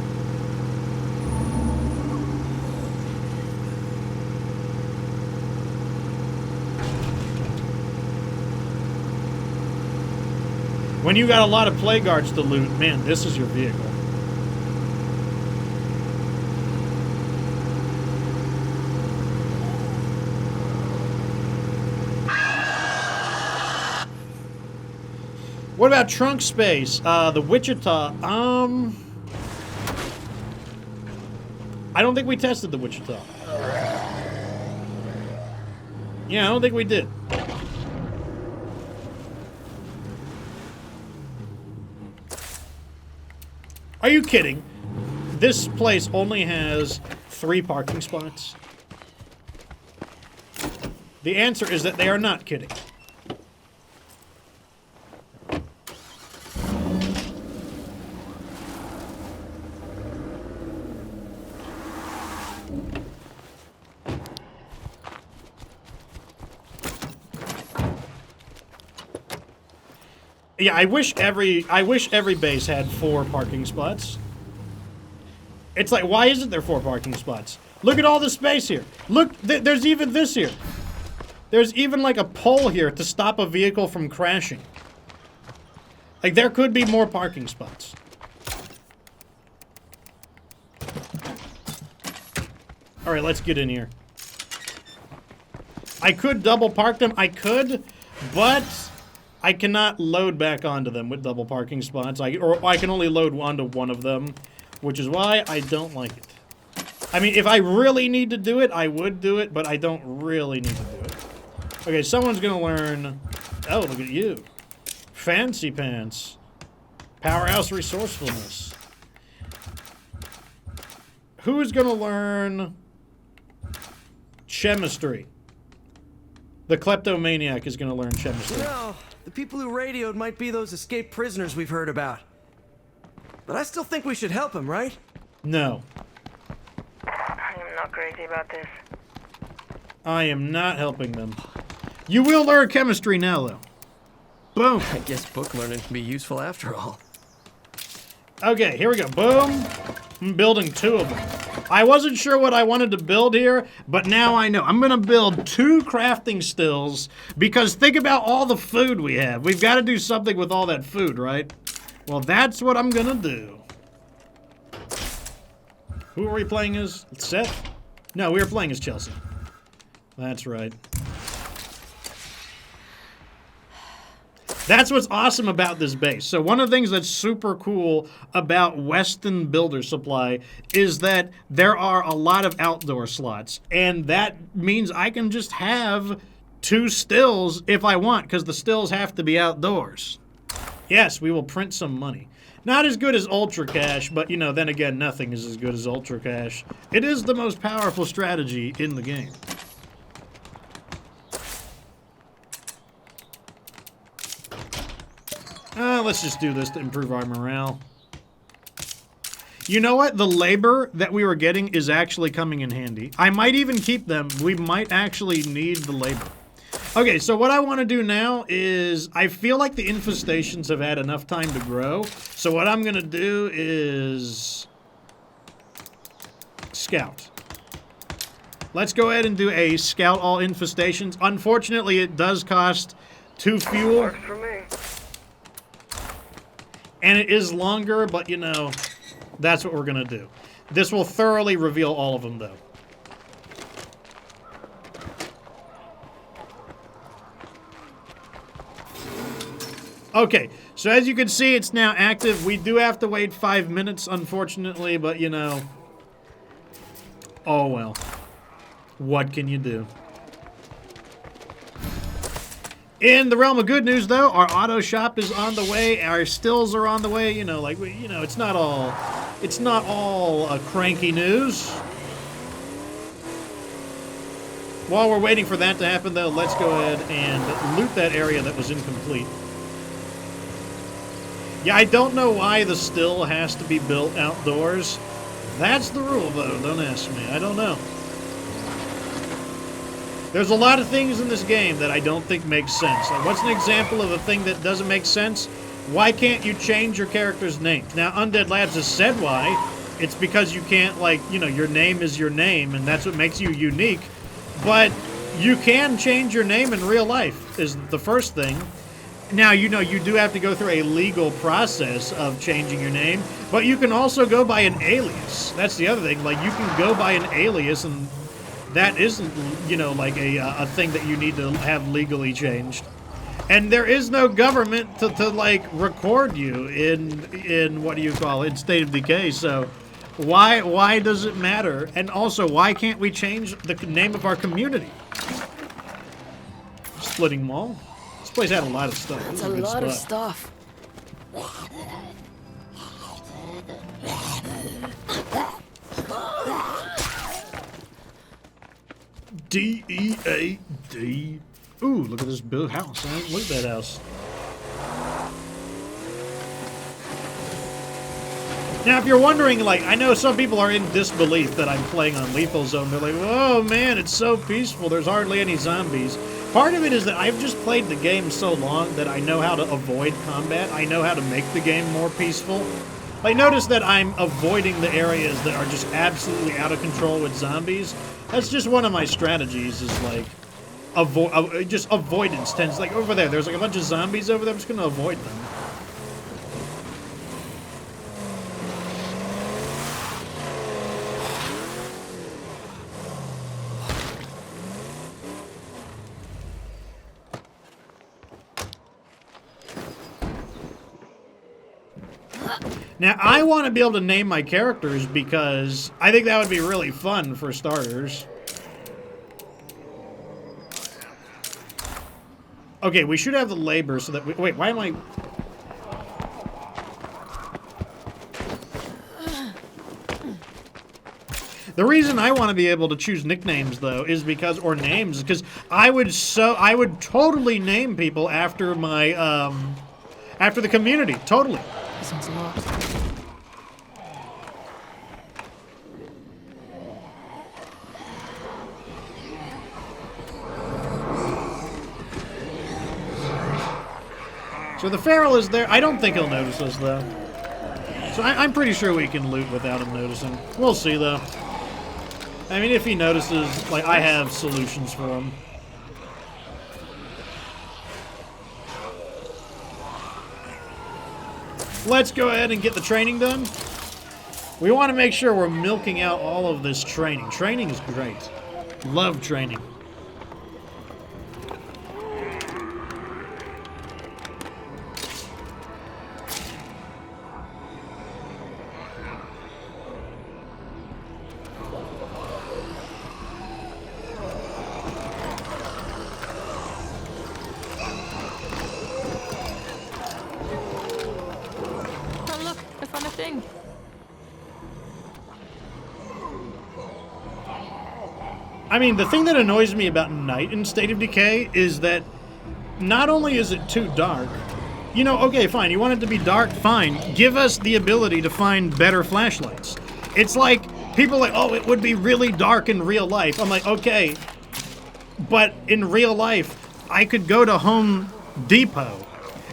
When you got a lot of play guards to loot, man, this is your vehicle. What about trunk space? The Wichita, I don't think we tested the Wichita. Yeah, I don't think we did. Are you kidding? This place only has 3 parking spots. The answer is that they are not kidding. Yeah, I wish every base had 4 parking spots. It's like, why isn't there 4 parking spots? Look at all the space here. Look, there's even this here. There's even like a pole here to stop a vehicle from crashing. Like, there could be more parking spots. All right, let's get in here. I could double park them. I could, but I cannot load back onto them with double parking spots. Or I can only load onto one of them, which is why I don't like it. I mean, if I really need to do it, I would do it, but I don't really need to do it. Okay, someone's gonna learn... Oh, look at you. Fancy pants. Powerhouse resourcefulness. Who's gonna learn... chemistry? The kleptomaniac is gonna learn chemistry. No. The people who radioed might be those escaped prisoners we've heard about. But I still think we should help him, right? No. I'm not crazy about this. I am not helping them. You will learn chemistry now, though. Boom. I guess book learning can be useful after all. Okay, here we go. Boom. I'm building 2 of them. I wasn't sure what I wanted to build here, but now I know. I'm going to build 2 crafting stills, because think about all the food we have. We've got to do something with all that food, right? Well, that's what I'm going to do. Who are we playing as? Seth? No, we were playing as Chelsea. That's right. That's what's awesome about this base. So one of the things that's super cool about Weston Builder Supply is that there are a lot of outdoor slots. And that means I can just have 2 stills if I want, because the stills have to be outdoors. Yes, we will print some money. Not as good as Ultra Cash, but, you know, then again, nothing is as good as Ultra Cash. It is the most powerful strategy in the game. Let's just do this to improve our morale. You know what? The labor that we were getting is actually coming in handy. I might even keep them. We might actually need the labor. Okay, so what I want to do now is... I feel like the infestations have had enough time to grow. So what I'm going to do is... Scout. Let's go ahead and do a scout all infestations. Unfortunately, it does cost 2 fuel. Works for me. And it is longer, but, you know, that's what we're going to do. This will thoroughly reveal all of them, though. Okay, so as you can see, it's now active. We do have to wait 5 minutes, unfortunately, but, you know... Oh, well. What can you do? In the realm of good news, though, our auto shop is on the way. Our stills are on the way. You know, like, you know, it's not all cranky news. While we're waiting for that to happen, though, let's go ahead and loot that area that was incomplete. Yeah, I don't know why the still has to be built outdoors. That's the rule, though. Don't ask me. I don't know. There's a lot of things in this game that I don't think make sense. Like, what's an example of a thing that doesn't make sense? Why can't you change your character's name? Now, Undead Labs has said why. It's because you can't, like, you know, your name is your name, and that's what makes you unique. But you can change your name in real life, is the first thing. Now, you know, you do have to go through a legal process of changing your name, but you can also go by an alias. That's the other thing. Like, you can go by an alias, and that isn't, you know, like a thing that you need to have legally changed. And there is no government to like, record you in what do you call it, in State of Decay, so why does it matter? And also, why can't we change the name of our community? Splitting Mall? This place had a lot of stuff. That's a lot of stuff. D-E-A-D. Ooh, look at this build house. Look at that house. Now, if you're wondering, like, I know some people are in disbelief that I'm playing on Lethal Zone. They're like, whoa, man, it's so peaceful. There's hardly any zombies. Part of it is that I've just played the game so long that I know how to avoid combat. I know how to make the game more peaceful. Like, notice that I'm avoiding the areas that are just absolutely out of control with zombies. That's just one of my strategies, is like, just avoidance tends, like, over there, there's like a bunch of zombies over there. I'm just gonna avoid them. Now, I want to be able to name my characters because I think that would be really fun for starters. Okay, we should have the labor so that we... Wait, why am I... The reason I want to be able to choose nicknames, though, is because... Or names, because I would totally name people after my, after the community. Totally. This one's locked. So the Feral is there. I don't think he'll notice us, though. So I'm pretty sure we can loot without him noticing. We'll see, though. I mean, if he notices, like, I have solutions for him. Let's go ahead and get the training done. We want to make sure we're milking out all of this training. Training is great. Love training. I mean, the thing that annoys me about night in State of Decay is that not only is it too dark, you know, okay, fine, you want it to be dark, fine. Give us the ability to find better flashlights. It's like, people are like, oh, it would be really dark in real life. I'm like, okay, but in real life, I could go to Home Depot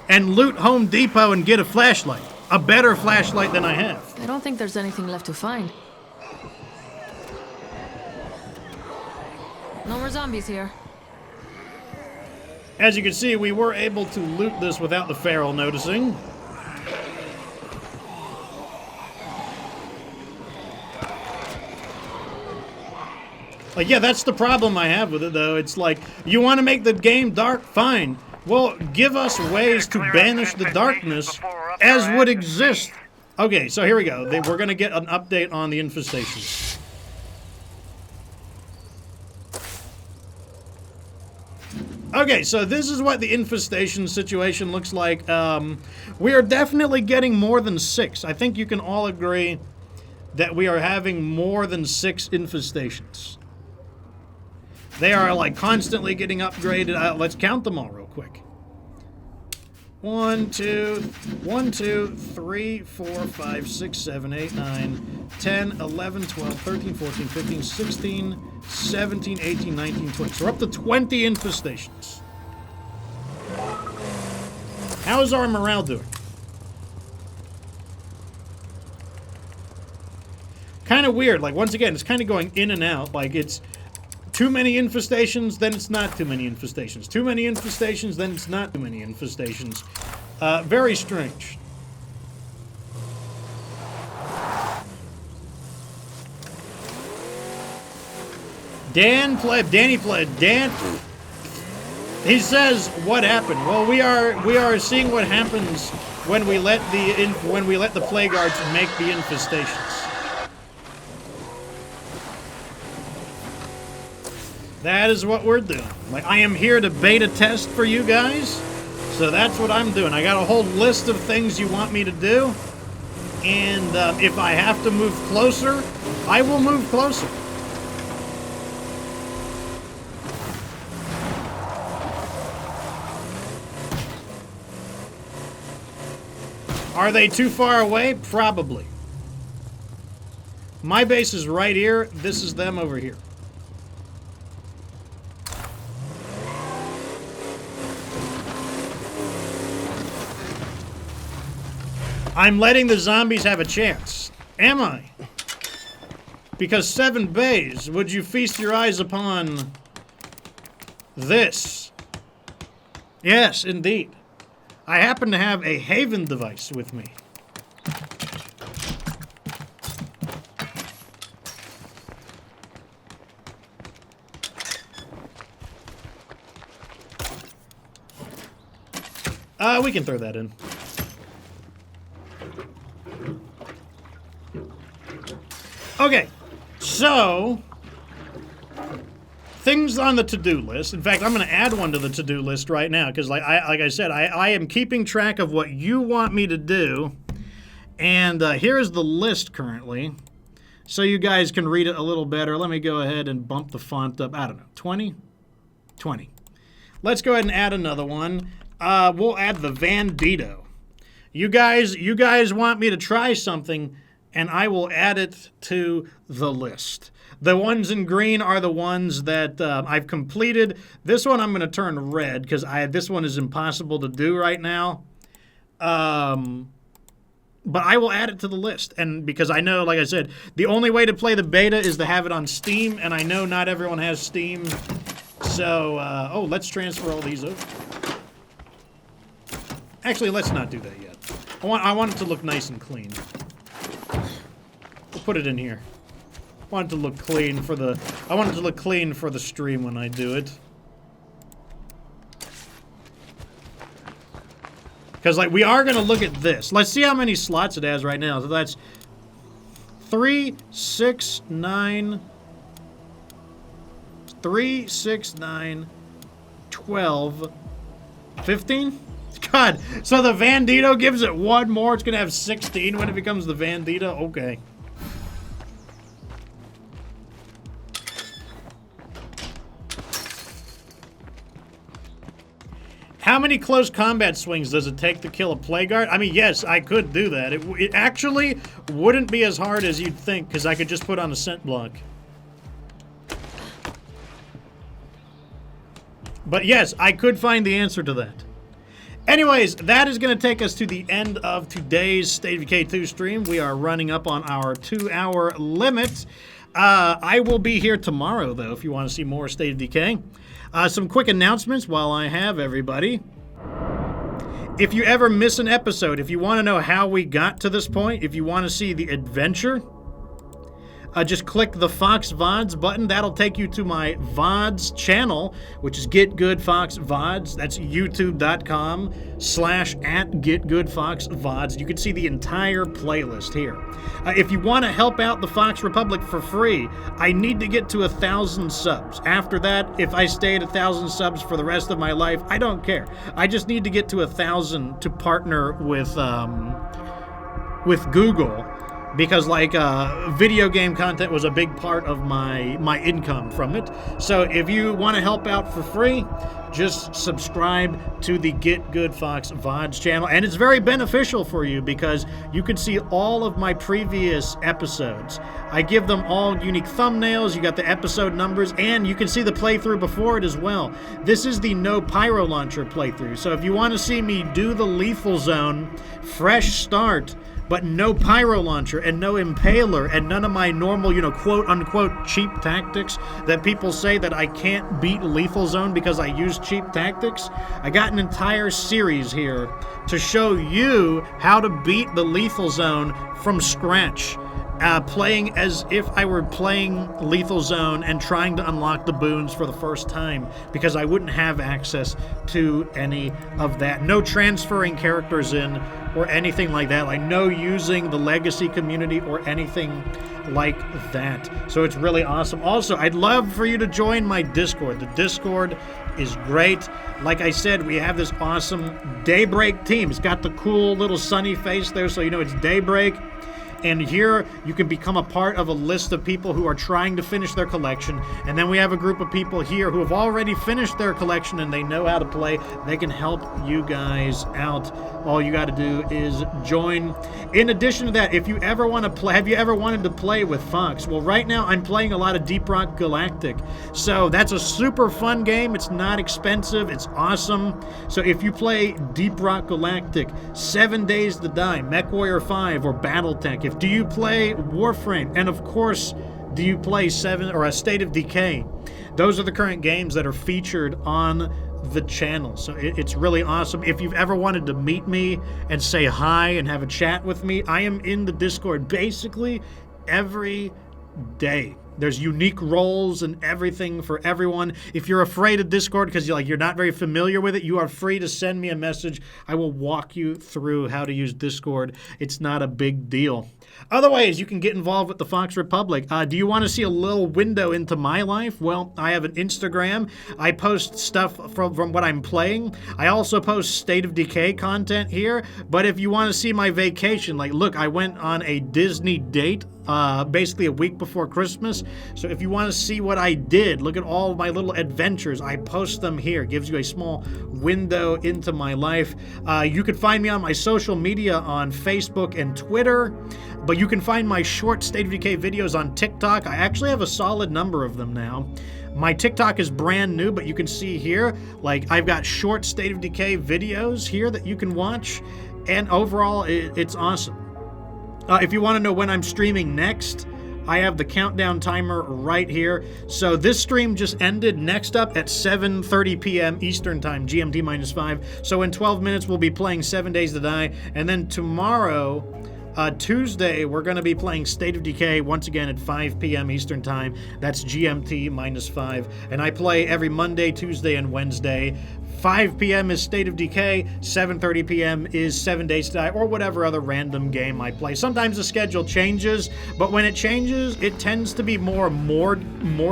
and loot Home Depot and get a flashlight. A better flashlight than I have. I don't think there's anything left to find. No more zombies here. As you can see, we were able to loot this without the Feral noticing. Like, yeah, that's the problem I have with it, though. It's like, you want to make the game dark? Fine. Well, give us ways to banish the darkness as would exist. Okay, so here we go. We're going to get an update on the infestations. Okay, so this is what the infestation situation looks like. We are definitely getting more than 6. I think you can all agree that we are having more than 6 infestations. They are like constantly getting upgraded. Let's count them all real quick. 1, 2, 3, 4, 5, 6, 7, 8, 9, 10, 11, 12, 13, 14, 15, 16, 17, 18, 19, 20. So we're up to 20 infestations. How's our morale doing? Kind of weird. Like, once again, it's kind of going in and out. Like, it's too many infestations, then it's not too many infestations. Too many infestations, then it's not too many infestations. Very strange. Danny pled. Dan. He says, "What happened?" Well, we are seeing what happens when we let the plague arts make the infestations. That is what we're doing. Like, I am here to beta test for you guys, so that's what I'm doing. I got a whole list of things you want me to do, and if I have to move closer, I will move closer. Are they too far away? Probably. My base is right here. This is them over here. I'm letting the zombies have a chance. Am I? Because 7 bays, would you feast your eyes upon this? Yes, indeed. I happen to have a Haven device with me. We can throw that in. Okay, so things on the to-do list. In fact, I'm going to add one to the to-do list right now because, like I said, I am keeping track of what you want me to do, and here is the list currently, so you guys can read it a little better. Let me go ahead and bump the font up. I don't know, 20? 20. Let's go ahead and add another one. We'll add the Vandito. You guys want me to try something, and I will add it to the list. The ones in green are the ones that I've completed. This one I'm going to turn red because this one is impossible to do right now. But I will add it to the list. And because I know, like I said, the only way to play the beta is to have it on Steam, and I know not everyone has Steam. So, oh, let's transfer all these over. Actually, let's not do that yet. I want it to look nice and clean. We'll put it in here. I want it to look clean for the stream when I do it. Because, like, we are going to look at this. Let's see how many slots it has right now. So that's 3, 6, 9, 3, 6, 9, 12, 15? God, so the Vandito gives it one more. It's going to have 16 when it becomes the Vandito? Okay. How many close combat swings does it take to kill a plague guard? I mean, yes, I could do that. It actually wouldn't be as hard as you'd think, because I could just put on a scent block. But yes, I could find the answer to that. Anyways, that is going to take us to the end of today's State of Decay 2 stream. We are running up on our 2-hour limit. I will be here tomorrow, though, if you want to see more State of Decay. Some quick announcements while I have everybody. If you ever miss an episode, if you want to know how we got to this point, if you want to see the adventure, just click the Fox VODs button. That'll take you to my VODs channel, which is Get Good Fox VODs. That's youtube.com/@GetGoodFoxVODs. You can see the entire playlist here. If you want to help out the Fox Republic for free, I need to get to 1,000 subs. After that, if I stay at 1,000 subs for the rest of my life, I don't care. I just need to get to 1,000 to partner with Google because like video game content was a big part of my income from it. So if you want to help out for free, just subscribe to the Get Good Fox VODs channel, and it's very beneficial for you because you can see all of my previous episodes. I give them all unique thumbnails, you got the episode numbers, and you can see the playthrough before it as well. This is the no pyro launcher playthrough, so if you want to see me do the lethal zone, fresh start, but no pyro launcher and no impaler and none of my normal, quote-unquote cheap tactics that people say that I can't beat lethal zone because I use cheap tactics. I got an entire series here to show you how to beat the lethal zone from scratch. Playing as if I were playing Lethal Zone and trying to unlock the boons for the first time because I wouldn't have access to any of that. No transferring characters in or anything like that. Like no using the legacy community or anything like that. So it's really awesome. Also, I'd love for you to join my Discord. The Discord is great. Like I said, we have this awesome Daybreak team. It's got the cool little sunny face there, so you know it's Daybreak. And here you can become a part of a list of people who are trying to finish their collection. And then we have a group of people here who have already finished their collection and they know how to play. They can help you guys out. All you got to do is join. In addition to that, if you ever want to play, have you ever wanted to play with Fox? Well, right now I'm playing a lot of Deep Rock Galactic. So that's a super fun game. It's not expensive. It's awesome. So if you play Deep Rock Galactic, 7 Days to Die, MechWarrior 5, or Battletech, do you play Warframe, and of course, do you play a State of Decay? Those are the current games that are featured on the channel. So it's really awesome. If you've ever wanted to meet me and say hi and have a chat with me, I am in the Discord basically every day. There's unique roles and everything for everyone. If you're afraid of Discord because you're not very familiar with it, you are free to send me a message. I will walk you through how to use Discord. It's not a big deal. Other ways you can get involved with the Fox Republic. Do you want to see a little window into my life? Well, I have an Instagram. I post stuff from what I'm playing. I also post State of Decay content here. But if you want to see my vacation, look, I went on a Disney date basically a week before Christmas. So if you want to see what I did, look at all of my little adventures. I post them here. It gives you a small window into my life. You can find me on my social media on Facebook and Twitter, but you can find my short State of Decay videos on TikTok. I actually have a solid number of them now. My TikTok is brand new, but you can see here, I've got short State of Decay videos here that you can watch, and overall, it's awesome. If you want to know when I'm streaming next, I have the countdown timer right here. So this stream just ended. Next up at 7:30 p.m. Eastern Time, GMT -5. So in 12 minutes, we'll be playing 7 Days to Die. And then tomorrow, Tuesday, we're going to be playing State of Decay once again at 5 p.m. Eastern Time. That's GMT -5. And I play every Monday, Tuesday, and Wednesday. 5 p.m. is State of Decay, 7:30 p.m. is 7 Days to Die, or whatever other random game I play. Sometimes the schedule changes, but when it changes, it tends to be more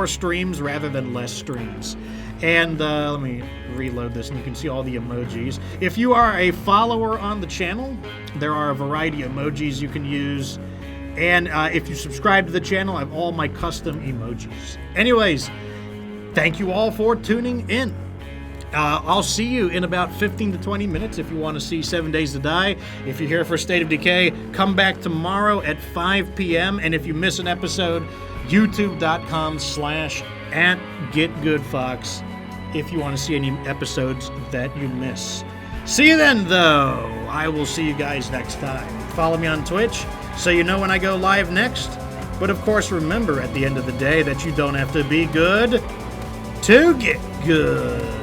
streams rather than less streams. And let me reload this and you can see all the emojis. If you are a follower on the channel, there are a variety of emojis you can use. And if you subscribe to the channel, I have all my custom emojis. Anyways, thank you all for tuning in. I'll see you in about 15 to 20 minutes if you want to see 7 Days to Die. If you're here for State of Decay, come back tomorrow at 5 p.m. And if you miss an episode, youtube.com/@GetGoodFox if you want to see any episodes that you miss. See you then, though. I will see you guys next time. Follow me on Twitch so you know when I go live next. But of course, remember at the end of the day that you don't have to be good to get good.